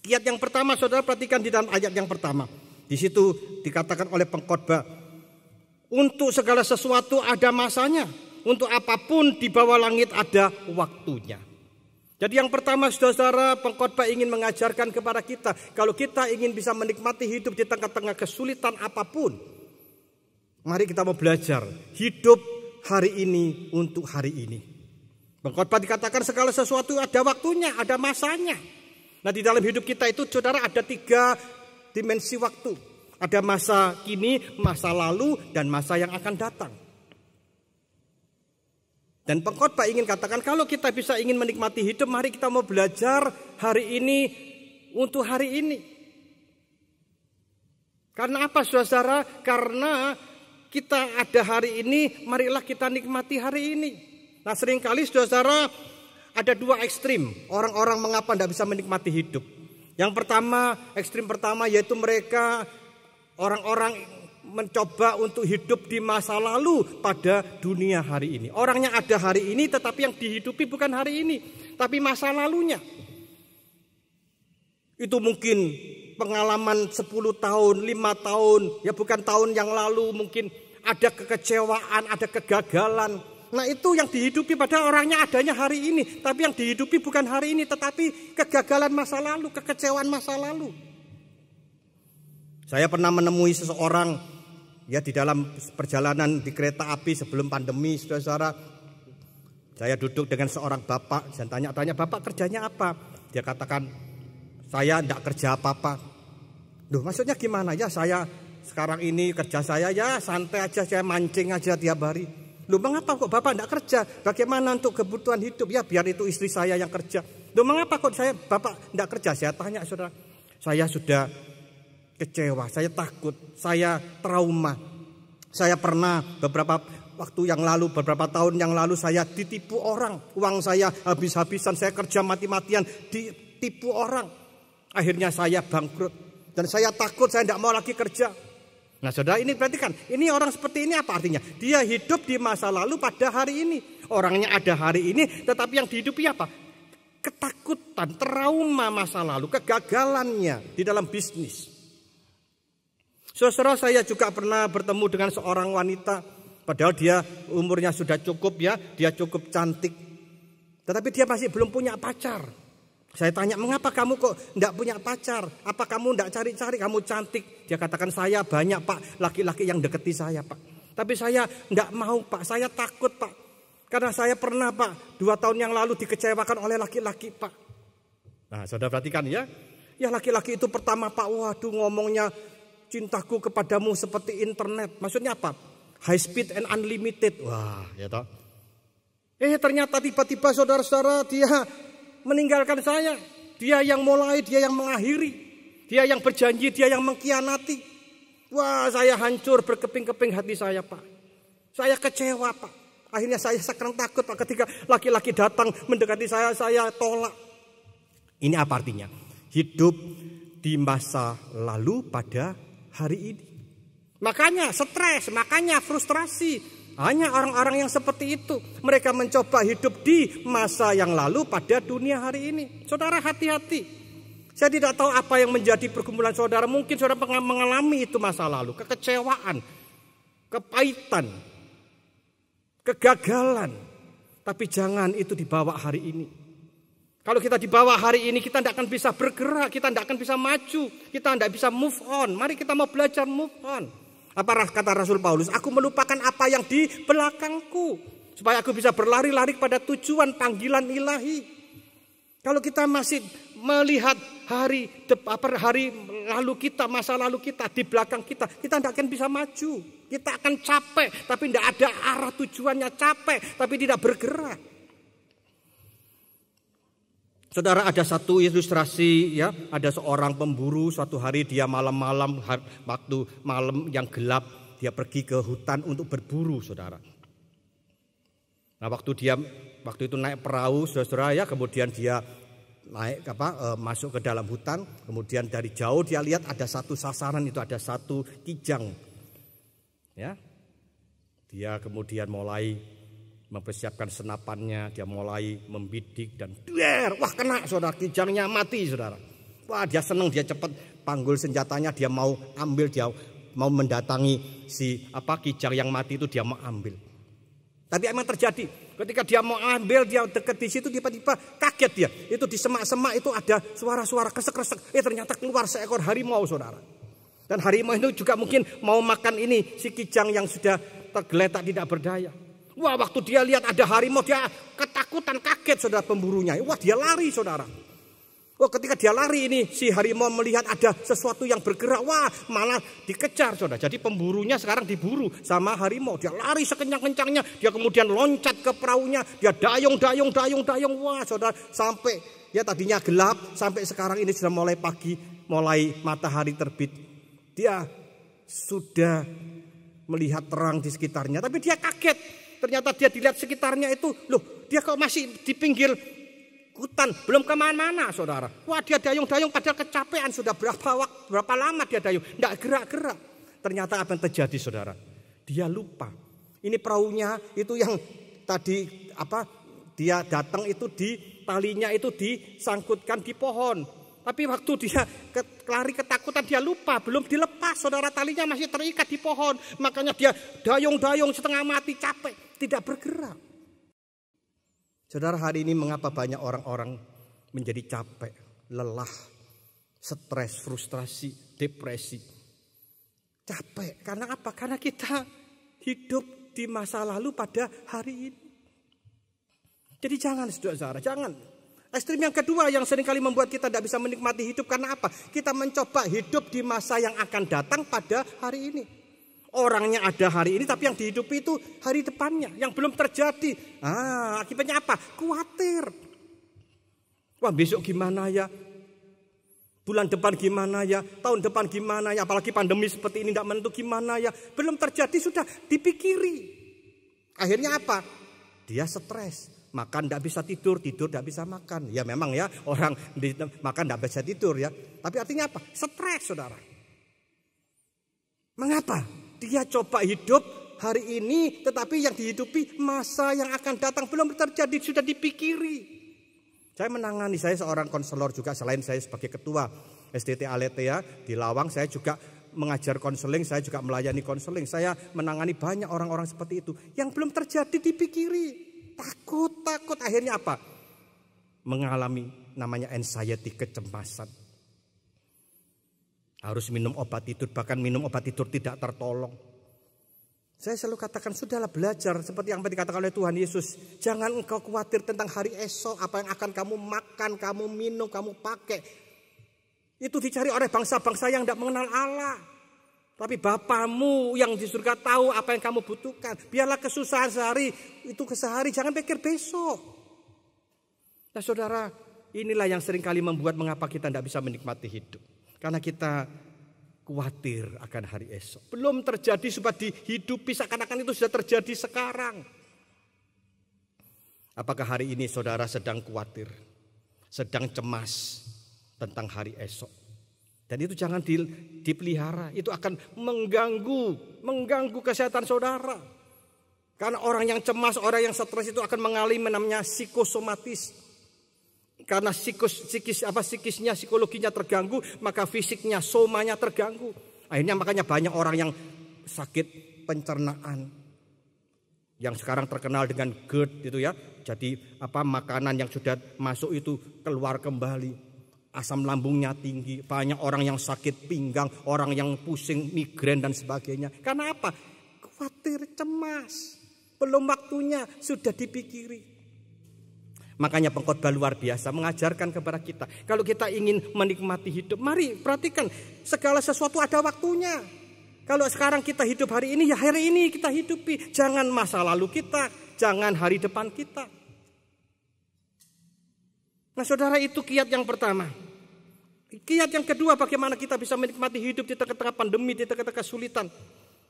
Kiat yang pertama, saudara perhatikan di dalam ayat yang pertama. Di situ dikatakan oleh pengkhotbah, untuk segala sesuatu ada masanya, untuk apapun di bawah langit ada waktunya. Jadi yang pertama saudara, pengkhotbah ingin mengajarkan kepada kita, kalau kita ingin bisa menikmati hidup di tengah-tengah kesulitan apapun, mari kita mau belajar hidup hari ini untuk hari ini. Pengkhotbah dikatakan segala sesuatu ada waktunya, ada masanya. Nah di dalam hidup kita itu saudara ada 3 dimensi waktu. Ada masa kini, masa lalu, dan masa yang akan datang. Dan pengkhotbah ingin katakan kalau kita bisa ingin menikmati hidup, mari kita mau belajar hari ini untuk hari ini. Karena apa saudara? Karena kita ada hari ini, marilah kita nikmati hari ini. Nah seringkali saudara ada 2 ekstrim orang-orang mengapa tidak bisa menikmati hidup. Yang pertama, ekstrim pertama yaitu mereka orang-orang mencoba untuk hidup di masa lalu pada dunia hari ini. Orangnya ada hari ini tetapi yang dihidupi bukan hari ini, tapi masa lalunya. Itu mungkin pengalaman 10 tahun, 5 tahun, ya bukan tahun yang lalu, mungkin ada kekecewaan, ada kegagalan. Nah itu yang dihidupi pada orangnya adanya hari ini. Tapi yang dihidupi bukan hari ini, tetapi kegagalan masa lalu, kekecewaan masa lalu. Saya pernah menemui seseorang ya di dalam perjalanan di kereta api sebelum pandemi, saudara. Saya duduk dengan seorang bapak dan tanya-tanya, bapak kerjanya apa? Dia katakan, saya tidak kerja apa-apa. Loh maksudnya gimana? Ya saya sekarang ini kerja saya ya santai aja, saya mancing aja tiap hari. Loh mengapa kok bapak tidak kerja? Bagaimana untuk kebutuhan hidup? Ya biar itu istri saya yang kerja. Loh mengapa kok bapak tidak kerja? Saya tanya saudara. Saya sudah kecewa, saya takut, saya trauma. Saya pernah beberapa waktu yang lalu, beberapa tahun yang lalu saya ditipu orang. Uang saya habis-habisan, saya kerja mati-matian, ditipu orang. Akhirnya saya bangkrut. Dan saya takut, saya tidak mau lagi kerja. Nah saudara, ini perhatikan, ini orang seperti ini apa artinya? Dia hidup di masa lalu pada hari ini. Orangnya ada hari ini, tetapi yang dihidupi apa? Ketakutan, trauma masa lalu, kegagalannya di dalam bisnis. Saudara, saya juga pernah bertemu dengan seorang wanita, padahal dia umurnya sudah cukup ya, dia cukup cantik. Tetapi dia masih belum punya pacar. Saya tanya, mengapa kamu kok tidak punya pacar? Apa kamu tidak cari-cari, kamu cantik? Dia katakan, saya banyak Pak, laki-laki yang deketi saya Pak. Tapi saya tidak mau Pak, saya takut Pak. Karena saya pernah Pak, 2 tahun yang lalu dikecewakan oleh laki-laki Pak. Nah saudara perhatikan ya. Ya laki-laki itu pertama Pak, waduh ngomongnya cintaku kepadamu seperti internet. Maksudnya apa? High speed and unlimited. Wah ya toh. Ternyata tiba-tiba saudara-saudara dia meninggalkan saya. Dia yang mulai, dia yang mengakhiri. Dia yang berjanji, dia yang mengkhianati. Wah saya hancur berkeping-keping hati saya Pak. Saya kecewa Pak. Akhirnya saya sekarang takut Pak, ketika laki-laki datang mendekati saya tolak. Ini apa artinya? Hidup di masa lalu pada hari ini. Makanya stres, makanya frustrasi. Hanya orang-orang yang seperti itu. Mereka mencoba hidup di masa yang lalu pada dunia hari ini. Saudara hati-hati. Saya tidak tahu apa yang menjadi pergumulan saudara. Mungkin saudara mengalami itu masa lalu. Kekecewaan, kepahitan, kegagalan. Tapi jangan itu dibawa hari ini. Kalau kita dibawa hari ini, kita tidak akan bisa bergerak, kita tidak akan bisa maju, kita tidak bisa move on. Mari kita mau belajar move on. Apa kata Rasul Paulus? Aku melupakan apa yang di belakangku, supaya aku bisa berlari-lari pada tujuan panggilan ilahi. Kalau kita masih melihat hari lalu kita, masa lalu kita di belakang kita tidak akan bisa maju. Kita akan capek, tapi tidak ada arah tujuannya, capek, tapi tidak bergerak. Saudara, ada satu ilustrasi ya, ada seorang pemburu, suatu hari dia malam-malam, waktu malam yang gelap, dia pergi ke hutan untuk berburu, saudara. Nah, waktu itu naik perahu, saudara ya, kemudian dia naik masuk ke dalam hutan, kemudian dari jauh dia lihat ada satu sasaran, itu ada satu kijang. Ya. Dia kemudian mulai mempersiapkan senapannya, dia mulai membidik dan wah kena saudara, kijangnya mati saudara. Wah dia senang, dia cepat panggul senjatanya, dia mau ambil, dia mau mendatangi si kijang yang mati itu, dia mau ambil. Tapi emang terjadi, ketika dia mau ambil, dia dekat di situ tiba-tiba kaget dia. Itu di semak-semak itu ada suara-suara kresek-kresek. Ternyata keluar seekor harimau saudara. Dan harimau itu juga mungkin mau makan ini si kijang yang sudah tergeletak tidak berdaya. Wah waktu dia lihat ada harimau, dia ketakutan, kaget saudara pemburunya. Wah dia lari saudara. Wah ketika dia lari ini si harimau melihat ada sesuatu yang bergerak. Wah malah dikejar saudara. Jadi pemburunya sekarang diburu sama harimau. Dia lari sekencang-kencangnya. Dia kemudian loncat ke perahunya. Dia dayung. Wah saudara sampai ya tadinya gelap. Sampai sekarang ini sudah mulai pagi. Mulai matahari terbit. Dia sudah melihat terang di sekitarnya. Tapi dia kaget. Ternyata dia dilihat sekitarnya itu. Loh dia kok masih di pinggir hutan, belum kemana-mana saudara. Wah dia dayung-dayung padahal kecapean, sudah berapa lama dia dayung, tidak gerak-gerak. Ternyata apa yang terjadi saudara? Dia lupa. Ini perahunya itu yang tadi dia datang itu di talinya itu disangkutkan di pohon. Tapi waktu dia lari ketakutan dia lupa, belum dilepas saudara, talinya masih terikat di pohon. Makanya dia dayung-dayung setengah mati, capek, tidak bergerak. Saudara, hari ini mengapa banyak orang-orang menjadi capek, lelah, stres, frustrasi, depresi. Capek, karena apa? Karena kita hidup di masa lalu pada hari ini. Jadi jangan saudara, jangan. Ekstrim yang kedua yang seringkali membuat kita tidak bisa menikmati hidup, karena apa? Kita mencoba hidup di masa yang akan datang pada hari ini. Orangnya ada hari ini, tapi yang dihidupi itu hari depannya, yang belum terjadi. Akibatnya apa? Khawatir. Wah besok gimana ya? Bulan depan gimana ya? Tahun depan gimana ya? Apalagi pandemi seperti ini tidak menentu gimana ya? Belum terjadi sudah dipikiri. Akhirnya apa? Dia stres. Makan tidak bisa tidur tidak bisa makan. Ya memang ya orang makan tidak bisa tidur ya. Tapi artinya apa? Stres saudara. Mengapa? Dia coba hidup hari ini, tetapi yang dihidupi masa yang akan datang belum terjadi, sudah dipikiri. Saya seorang konselor juga, selain saya sebagai ketua SDT Aletheia di Lawang, saya juga mengajar konseling, saya juga melayani konseling. Saya menangani banyak orang-orang seperti itu. Yang belum terjadi dipikiri. Takut. Akhirnya apa? Mengalami namanya anxiety, kecemasan. Harus minum obat tidur, bahkan minum obat tidur tidak tertolong. Saya selalu katakan, sudahlah belajar seperti yang dikatakan oleh Tuhan Yesus. Jangan engkau khawatir tentang hari esok, apa yang akan kamu makan, kamu minum, kamu pakai. Itu dicari oleh bangsa-bangsa yang tidak mengenal Allah. Tapi Bapamu yang di surga tahu apa yang kamu butuhkan. Biarlah kesusahan sehari, itu kesehari, jangan pikir besok. Nah saudara, inilah yang seringkali membuat mengapa kita tidak bisa menikmati hidup. Karena kita khawatir akan hari esok. Belum terjadi sudah dihidupi, seakan-akan itu sudah terjadi sekarang. Apakah hari ini saudara sedang khawatir, sedang cemas tentang hari esok? Dan itu jangan dipelihara, itu akan mengganggu kesehatan saudara. Karena orang yang cemas, orang yang stres itu akan mengalami namanya psikosomatis. Karena psikisnya, psikologinya terganggu, maka fisiknya, somanya terganggu. Akhirnya makanya banyak orang yang sakit pencernaan. Yang sekarang terkenal dengan GERD itu ya. Jadi makanan yang sudah masuk itu keluar kembali. Asam lambungnya tinggi. Banyak orang yang sakit pinggang, orang yang pusing, migrain dan sebagainya. Karena apa? Khawatir, cemas. Belum waktunya, sudah dipikiri. Makanya pengkhotbah luar biasa mengajarkan kepada kita. Kalau kita ingin menikmati hidup, mari perhatikan segala sesuatu ada waktunya. Kalau sekarang kita hidup hari ini, ya hari ini kita hidupi. Jangan masa lalu kita, jangan hari depan kita. Nah saudara, itu kiat yang pertama. Kiat yang kedua, bagaimana kita bisa menikmati hidup di tengah-tengah pandemi, di tengah-tengah kesulitan.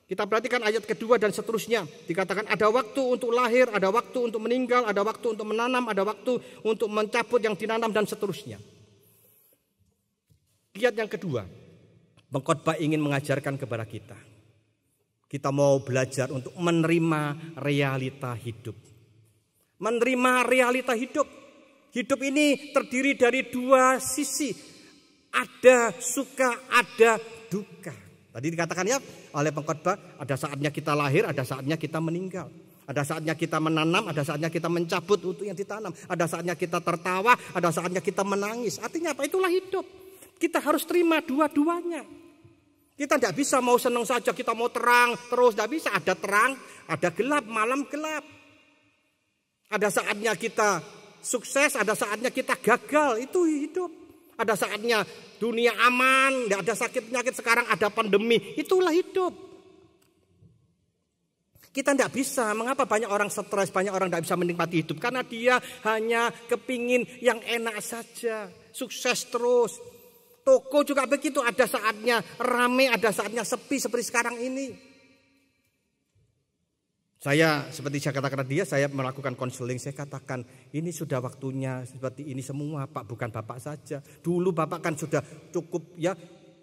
Kita perhatikan ayat kedua dan seterusnya. Dikatakan ada waktu untuk lahir, ada waktu untuk meninggal, ada waktu untuk menanam, ada waktu untuk mencabut yang dinanam dan seterusnya. Kiat yang kedua, pengkhotbah ingin mengajarkan kepada kita. Kita mau belajar untuk menerima realita hidup. Menerima realita hidup. Hidup ini terdiri dari dua sisi. Ada suka, ada duka. Tadi dikatakan ya oleh pengkhotbah, ada saatnya kita lahir, ada saatnya kita meninggal. Ada saatnya kita menanam, ada saatnya kita mencabut untuk yang ditanam. Ada saatnya kita tertawa, ada saatnya kita menangis. Artinya apa? Itulah hidup. Kita harus terima dua-duanya. Kita tidak bisa mau senang saja, kita mau terang terus. Tidak bisa, ada terang, ada gelap, malam gelap. Ada saatnya kita sukses, ada saatnya kita gagal. Itu hidup. Ada saatnya dunia aman, tidak ada sakit penyakit, sekarang ada pandemi. Itulah hidup. Kita tidak bisa. Mengapa banyak orang stres, banyak orang tidak bisa menikmati hidup? Karena dia hanya kepingin yang enak saja, sukses terus. Toko juga begitu, ada saatnya rame, ada saatnya sepi seperti sekarang ini. Saya seperti saya katakan dia, saya melakukan konseling, saya katakan ini sudah waktunya seperti ini semua Pak, bukan Bapak saja. Dulu Bapak kan sudah cukup ya,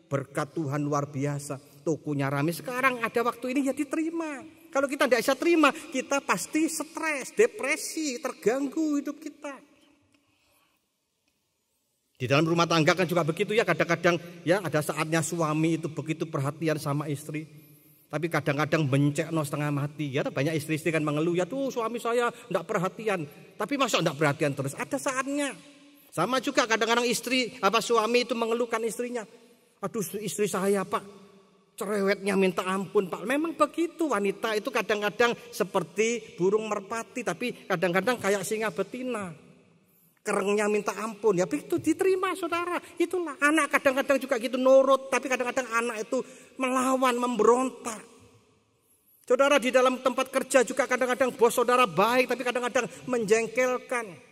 berkat Tuhan luar biasa. Tokonya rame, sekarang ada waktu ini ya diterima. Kalau kita tidak bisa terima, kita pasti stres, depresi, terganggu hidup kita. Di dalam rumah tangga kan juga begitu ya, kadang-kadang ya ada saatnya suami itu begitu perhatian sama istri. Tapi kadang-kadang bencekno setengah mati. Ya banyak istri-istri kan mengeluh, ya tuh suami saya enggak perhatian. Tapi masa enggak perhatian terus? Ada saatnya. Sama juga kadang-kadang suami itu mengeluhkan istrinya. Aduh istri saya Pak, cerewetnya minta ampun Pak. Memang begitu, wanita itu kadang-kadang seperti burung merpati. Tapi kadang-kadang kayak singa betina. Kerengnya minta ampun, ya begitu diterima saudara. Itulah anak kadang-kadang juga gitu nurut, tapi kadang-kadang anak itu melawan, memberontak. Saudara di dalam tempat kerja juga kadang-kadang bos saudara baik, tapi kadang-kadang menjengkelkan.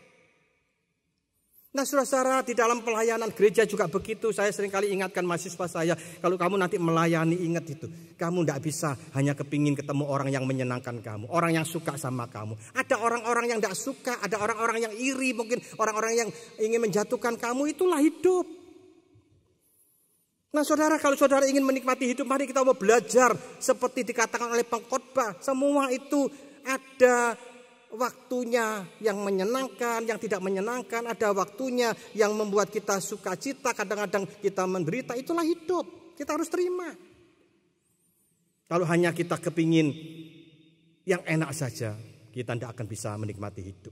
Nah saudara, di dalam pelayanan gereja juga begitu. Saya seringkali ingatkan mahasiswa saya, kalau kamu nanti melayani ingat itu. Kamu tidak bisa hanya kepingin ketemu orang yang menyenangkan kamu, orang yang suka sama kamu. Ada orang-orang yang tidak suka, ada orang-orang yang iri, mungkin orang-orang yang ingin menjatuhkan kamu. Itulah hidup. Nah saudara, kalau saudara ingin menikmati hidup, mari kita mau belajar seperti dikatakan oleh pengkhotbah. Semua itu ada waktunya yang menyenangkan, yang tidak menyenangkan. Ada waktunya yang membuat kita sukacita, kadang-kadang kita menderita. Itulah hidup. Kita harus terima. Kalau hanya kita kepingin yang enak saja, kita tidak akan bisa menikmati hidup.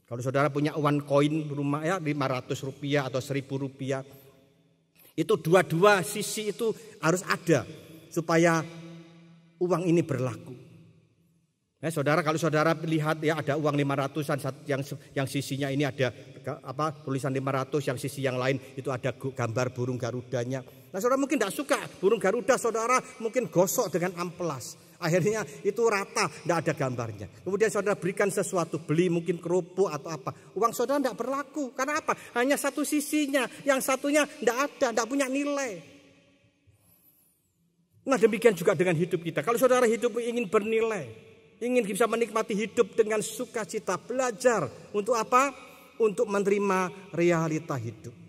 Kalau saudara punya uang koin rumah ya 500 rupiah atau 1000 rupiah, itu dua-dua sisi itu harus ada supaya uang ini berlaku. Ya, saudara, kalau saudara lihat ya ada uang 500-an yang sisinya ini ada tulisan 500, yang sisi yang lain itu ada gambar burung garudanya. Nah, saudara mungkin tidak suka burung garuda, saudara mungkin gosok dengan amplas. Akhirnya itu rata, tidak ada gambarnya. Kemudian saudara berikan sesuatu, beli mungkin kerupuk atau apa. Uang saudara tidak berlaku. Karena apa? Hanya satu sisinya, yang satunya tidak ada, tidak punya nilai. Nah, demikian juga dengan hidup kita. Kalau saudara hidup ingin bernilai, ingin bisa menikmati hidup dengan sukacita, belajar untuk apa? Untuk menerima realita hidup.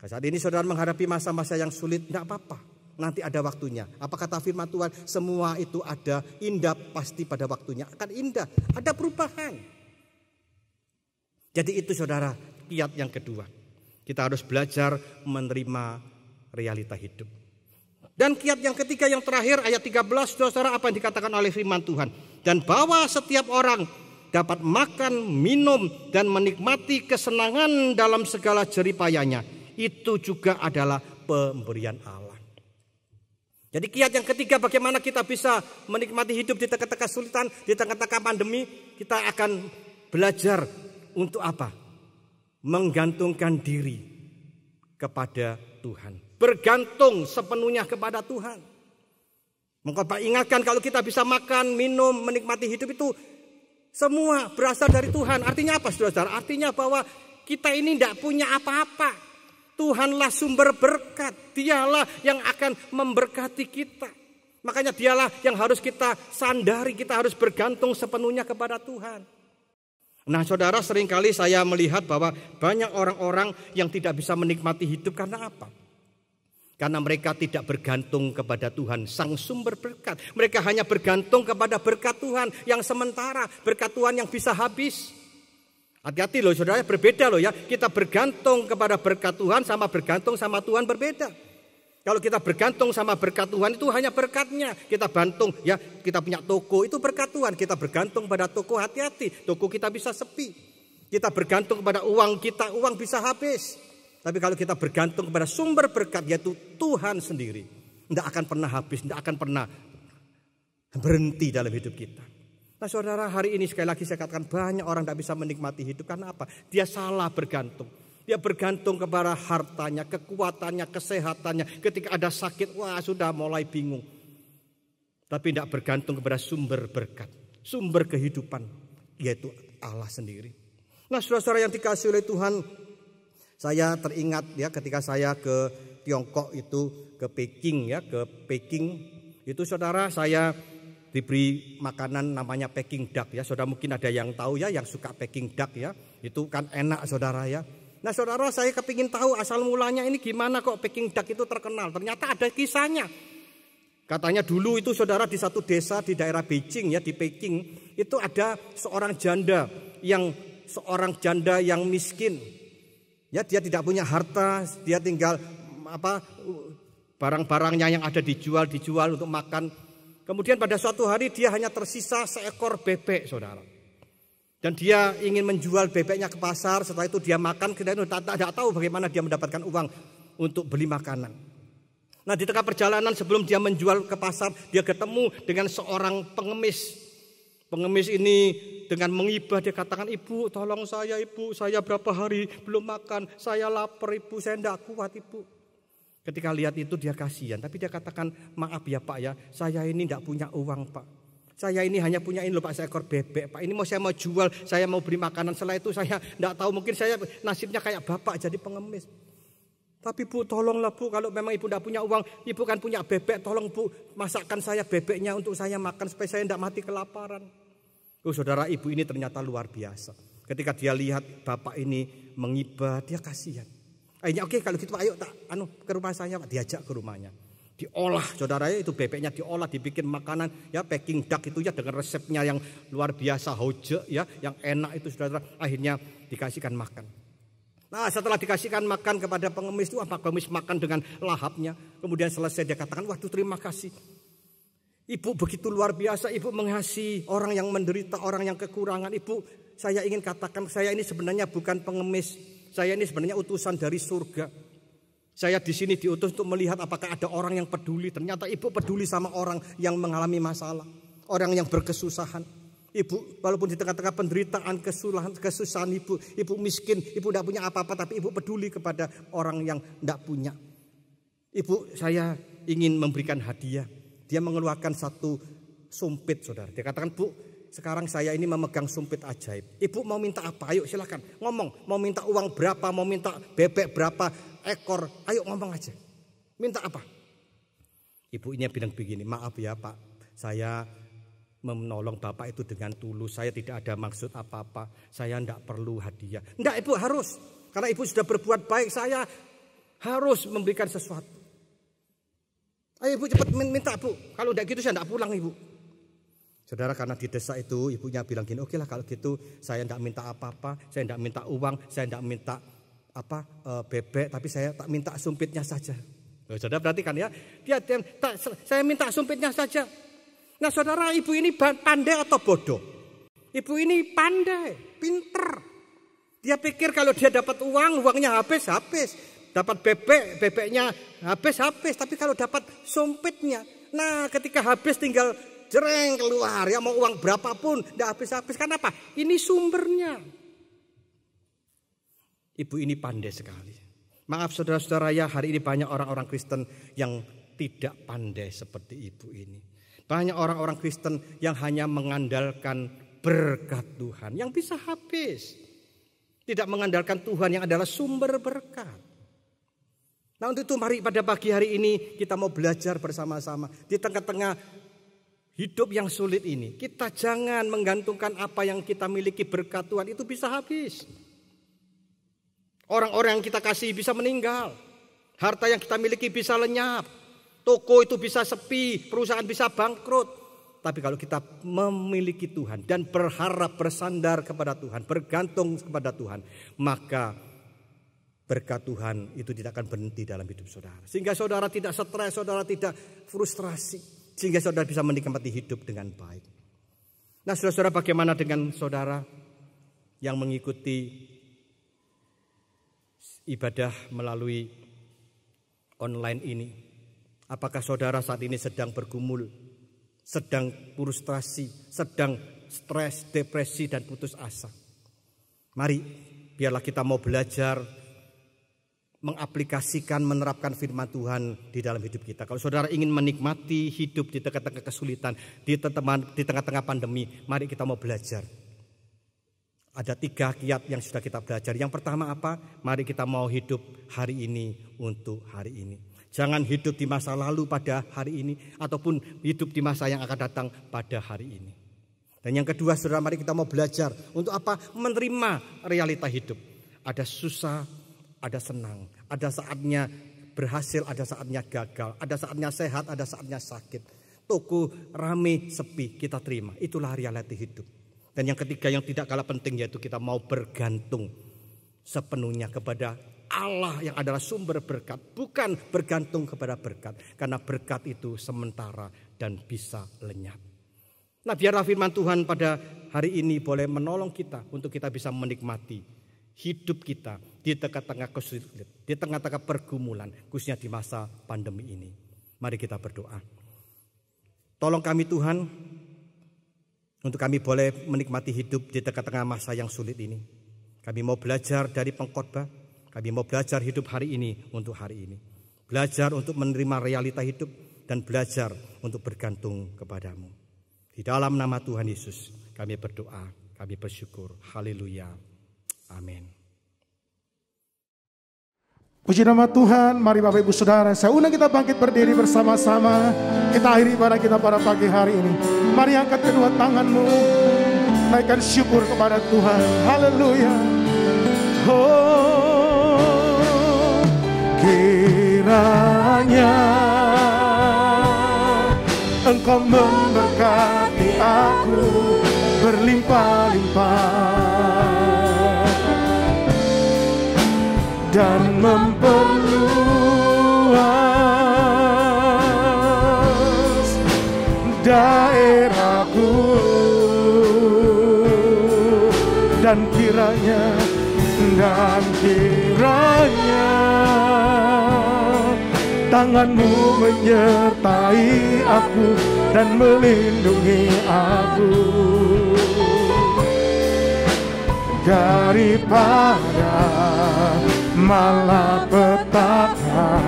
Saat ini saudara menghadapi masa-masa yang sulit, tidak apa-apa. Nanti ada waktunya. Apa kata firman Tuhan? Semua itu ada indah pasti pada waktunya. Akan indah, ada perubahan. Jadi itu saudara, kiat yang kedua. Kita harus belajar menerima realita hidup. Dan kiat yang ketiga yang terakhir ayat 13, saudara, apa yang dikatakan oleh firman Tuhan? Dan bahwa setiap orang dapat makan, minum, dan menikmati kesenangan dalam segala jeripayanya. Itu juga adalah pemberian Allah. Jadi kiat yang ketiga, bagaimana kita bisa menikmati hidup di tengah-tengah kesulitan, di tengah-tengah pandemi, kita akan belajar untuk apa? Menggantungkan diri kepada Tuhan. Bergantung sepenuhnya kepada Tuhan. Maka ingatkan kalau kita bisa makan, minum, menikmati hidup itu semua berasal dari Tuhan. Artinya apa, saudara? Artinya bahwa kita ini tidak punya apa-apa. Tuhanlah sumber berkat. Dialah yang akan memberkati kita. Makanya dialah yang harus kita sandari. Kita harus bergantung sepenuhnya kepada Tuhan. Nah, saudara, seringkali saya melihat bahwa banyak orang-orang yang tidak bisa menikmati hidup karena apa? Karena mereka tidak bergantung kepada Tuhan, sang sumber berkat. Mereka hanya bergantung kepada berkat Tuhan yang sementara, berkat Tuhan yang bisa habis. Hati-hati loh saudara, berbeda loh ya. Kita bergantung kepada berkat Tuhan sama bergantung sama Tuhan berbeda. Kalau kita bergantung sama berkat Tuhan itu hanya berkatnya. Kita bantung ya, kita punya toko itu berkat Tuhan. Kita bergantung pada toko, hati-hati. Toko kita bisa sepi. Kita bergantung kepada uang kita, uang bisa habis. Tapi kalau kita bergantung kepada sumber berkat yaitu Tuhan sendiri, tidak akan pernah habis, tidak akan pernah berhenti dalam hidup kita. Nah saudara, hari ini sekali lagi saya katakan banyak orang tidak bisa menikmati hidup karena apa? Dia salah bergantung. Dia bergantung kepada hartanya, kekuatannya, kesehatannya. Ketika ada sakit, wah sudah mulai bingung. Tapi tidak bergantung kepada sumber berkat, sumber kehidupan, yaitu Allah sendiri. Nah saudara-saudara yang dikasihi oleh Tuhan, saya teringat ya ketika saya ke Tiongkok itu, ke Peking ya, itu saudara saya diberi makanan namanya Peking duck ya. Saudara mungkin ada yang tahu ya, yang suka Peking duck ya. Itu kan enak saudara ya. Nah saudara, saya kepingin tahu asal mulanya ini gimana kok Peking duck itu terkenal. Ternyata ada kisahnya. Katanya dulu itu saudara di satu desa di daerah Beijing ya, di Peking. Itu ada seorang janda yang miskin. Ya, dia tidak punya harta, dia tinggal barang-barangnya yang ada dijual untuk makan. Kemudian pada suatu hari dia hanya tersisa seekor bebek saudara. Dan dia ingin menjual bebeknya ke pasar. Setelah itu dia makan, kita tidak tahu bagaimana dia mendapatkan uang untuk beli makanan. Nah di tengah perjalanan sebelum dia menjual ke pasar, dia ketemu dengan seorang pengemis. Pengemis ini dengan mengibah dia katakan, "Ibu tolong saya ibu, saya berapa hari belum makan, saya lapar ibu, saya tidak kuat ibu." Ketika lihat itu dia kasihan, tapi dia katakan, "Maaf ya Pak ya, saya ini tidak punya uang Pak. Saya ini hanya punya ini loh Pak, seekor bebek Pak. Ini saya mau jual, saya mau beli makanan. Setelah itu saya tidak tahu, mungkin saya nasibnya kayak Bapak jadi pengemis. Tapi Bu tolonglah Bu, kalau memang Ibu tidak punya uang, Ibu kan punya bebek, tolong Bu masakkan saya bebeknya untuk saya makan supaya saya tidak mati kelaparan." Oh saudara, ibu ini ternyata luar biasa. Ketika dia lihat Bapak ini mengibah, dia kasihan. Akhirnya oke kalau gitu ayo ke rumah saya Pak, diajak ke rumahnya. Diolah saudara ya, itu bebeknya diolah, dibikin makanan ya Peking duck itu ya dengan resepnya yang luar biasa, hoje ya, yang enak itu saudara. Akhirnya dikasihkan makan. Nah setelah dikasihkan makan kepada pengemis itu, pengemis makan dengan lahapnya. Kemudian selesai dia katakan, "Waduh terima kasih. Ibu begitu luar biasa, Ibu mengasihi orang yang menderita, orang yang kekurangan. Ibu, saya ingin katakan, saya ini sebenarnya bukan pengemis. Saya ini sebenarnya utusan dari surga. Saya di sini diutus untuk melihat apakah ada orang yang peduli. Ternyata Ibu peduli sama orang yang mengalami masalah, orang yang berkesusahan. Ibu, walaupun di tengah-tengah penderitaan, kesusahan Ibu miskin, Ibu tidak punya apa-apa, tapi Ibu peduli kepada orang yang tidak punya. Ibu, saya ingin memberikan hadiah. Dia mengeluarkan satu sumpit, saudara. Dia katakan, Bu, sekarang saya ini memegang sumpit ajaib. Ibu mau minta apa? Ayo silakan ngomong. Mau minta uang berapa? Mau minta bebek berapa ekor? Ayo ngomong aja. Minta apa? Ibu ini bilang begini, maaf ya Pak, saya menolong Bapak itu dengan tulus. Saya tidak ada maksud apa-apa. Saya tidak perlu hadiah. Tidak, Ibu harus. Karena Ibu sudah berbuat baik, saya harus memberikan sesuatu. Ayo Ibu cepat minta Bu. Kalau tidak gitu saya tidak pulang Ibu. Saudara, karena didesak itu ibunya bilang gini, oke lah kalau gitu saya tidak minta apa-apa. Saya tidak minta uang, saya tidak minta bebek, tapi saya tak minta sumpitnya saja. Saudara perhatikan ya. Saya minta sumpitnya saja. Nah saudara, ibu ini pandai atau bodoh? Ibu ini pandai, pinter. Dia pikir kalau dia dapat uang, uangnya habis. Dapat bebeknya habis. Tapi kalau dapat sumpitnya, nah ketika habis tinggal jereng keluar. Ya mau uang berapapun, tidak habis-habis. Kenapa? Ini sumbernya. Ibu ini pandai sekali. Maaf saudara-saudara ya, hari ini banyak orang-orang Kristen yang tidak pandai seperti ibu ini. Banyak orang-orang Kristen yang hanya mengandalkan berkat Tuhan yang bisa habis. Tidak mengandalkan Tuhan yang adalah sumber berkat. Nah untuk itu mari pada pagi hari ini kita mau belajar bersama-sama. Di tengah-tengah hidup yang sulit ini, kita jangan menggantungkan apa yang kita miliki berkat Tuhan itu bisa habis. Orang-orang yang kita kasih bisa meninggal. Harta yang kita miliki bisa lenyap. Toko itu bisa sepi, perusahaan bisa bangkrut. Tapi kalau kita memiliki Tuhan dan berharap bersandar kepada Tuhan, bergantung kepada Tuhan, maka berkat Tuhan itu tidak akan berhenti dalam hidup saudara. Sehingga saudara tidak stres, saudara tidak frustrasi. Sehingga saudara bisa menikmati hidup dengan baik. Nah saudara, bagaimana dengan saudara yang mengikuti ibadah melalui online ini? Apakah saudara saat ini sedang bergumul, sedang frustrasi, sedang stres, depresi dan putus asa? Mari biarlah kita mau belajar mengaplikasikan, menerapkan firman Tuhan di dalam hidup kita. Kalau saudara ingin menikmati hidup di tengah-tengah kesulitan, di tengah-tengah pandemi, mari kita mau belajar. Ada 3 kiat yang sudah kita belajar. Yang pertama apa? Mari kita mau hidup hari ini untuk hari ini. Jangan hidup di masa lalu pada hari ini, ataupun hidup di masa yang akan datang pada hari ini. Dan yang kedua, saudara, mari kita mau belajar untuk apa? Menerima realita hidup. Ada susah, ada senang, ada saatnya berhasil, ada saatnya gagal, ada saatnya sehat, ada saatnya sakit. Toko rame, sepi, kita terima. Itulah realita hidup. Dan yang ketiga yang tidak kalah penting, yaitu kita mau bergantung sepenuhnya kepada Allah yang adalah sumber berkat. Bukan bergantung kepada berkat, karena berkat itu sementara dan bisa lenyap. Nah biarlah firman Tuhan pada hari ini boleh menolong kita untuk kita bisa menikmati hidup kita di tengah-tengah kesulitan, di tengah-tengah pergumulan, khususnya di masa pandemi ini. Mari kita berdoa. Tolong kami Tuhan, untuk kami boleh menikmati hidup di tengah-tengah masa yang sulit ini. Kami mau belajar dari pengkhotbah, kami mau belajar hidup hari ini untuk hari ini. Belajar untuk menerima realita hidup dan belajar untuk bergantung kepadamu. Di dalam nama Tuhan Yesus kami berdoa, kami bersyukur. Haleluya. Amin. Puji nama Tuhan, mari Bapak Ibu Saudara, saya undang kita bangkit berdiri bersama-sama. Kita akhiri ibadah kita pada pagi hari ini. Mari angkat kedua tanganmu, naikkan syukur kepada Tuhan. Haleluya. Oh, kiranya Engkau memberkati aku berlimpah-limpah dan memperluas dan kiranya tanganmu menyertai aku dan melindungi aku daripada malapetaka,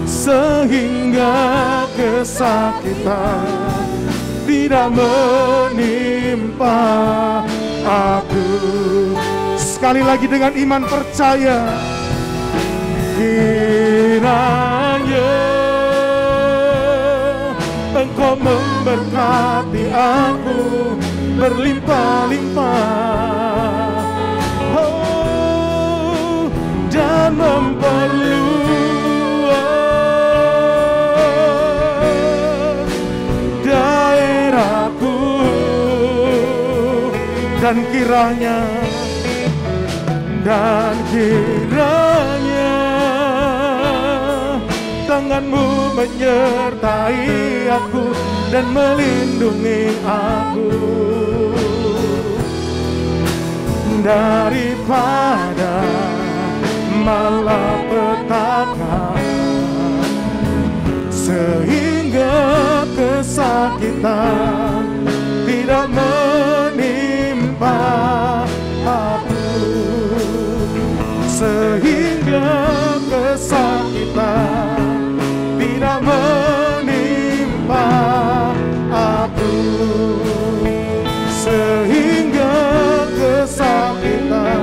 sehingga kesakitan tidak menimpa aku. Sekali lagi dengan iman percaya, kiranya Engkau memberkati aku berlimpah-limpah, oh, dan memperluas daerahku, dan kiranya tanganmu menyertai aku dan melindungi aku daripada malapetaka, sehingga kesakitan tidak menimpa aku, sehingga kesakitan tidak menimpa aku, sehingga kesakitan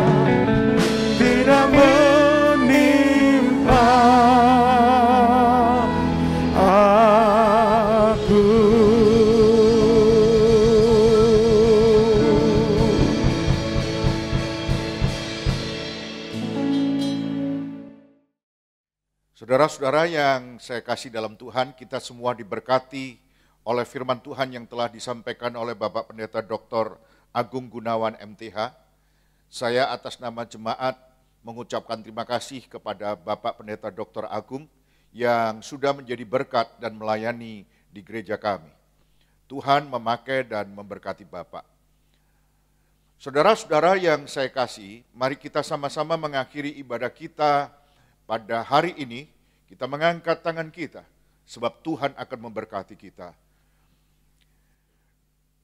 tidak menimpa aku. Saudara-saudara yang saya kasih dalam Tuhan, kita semua diberkati oleh firman Tuhan yang telah disampaikan oleh Bapak Pendeta Dr. Agung Gunawan MTH. Saya atas nama jemaat mengucapkan terima kasih kepada Bapak Pendeta Dr. Agung yang sudah menjadi berkat dan melayani di gereja kami. Tuhan memakai dan memberkati Bapak. Saudara-saudara yang saya kasih, mari kita sama-sama mengakhiri ibadah kita pada hari ini. Kita mengangkat tangan kita, sebab Tuhan akan memberkati kita.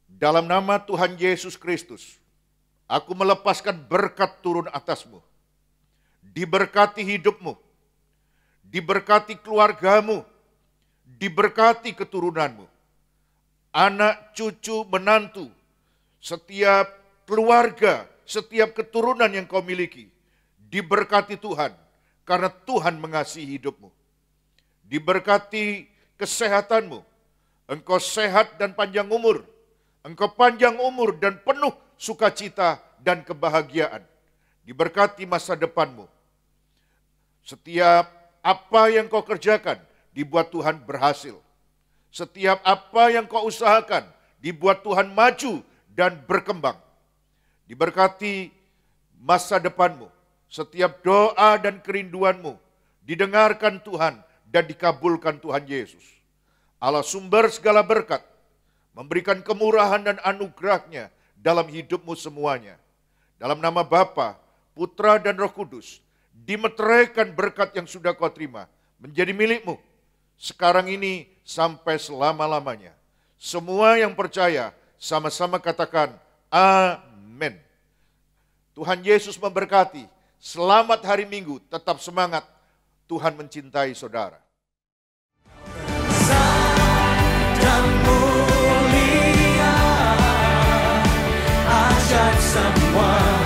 Dalam nama Tuhan Yesus Kristus, aku melepaskan berkat turun atasmu. Diberkati hidupmu, diberkati keluargamu, diberkati keturunanmu. Anak, cucu, menantu, setiap keluarga, setiap keturunan yang kau miliki, diberkati Tuhan, karena Tuhan mengasihi hidupmu. Diberkati kesehatanmu, engkau sehat dan panjang umur, engkau panjang umur dan penuh sukacita dan kebahagiaan. Diberkati masa depanmu. Setiap apa yang kau kerjakan, dibuat Tuhan berhasil. Setiap apa yang kau usahakan, dibuat Tuhan maju dan berkembang. Diberkati masa depanmu. Setiap doa dan kerinduanmu didengarkan Tuhan dan dikabulkan Tuhan Yesus. Allah sumber segala berkat, memberikan kemurahan dan anugerahnya dalam hidupmu semuanya. Dalam nama Bapa, Putra dan Roh Kudus, dimeteraikan berkat yang sudah kau terima menjadi milikmu sekarang ini sampai selama-lamanya. Semua yang percaya sama-sama katakan amin. Tuhan Yesus memberkati. Selamat hari Minggu, tetap semangat. Tuhan mencintai saudara. Dan mulia, ajaib semua.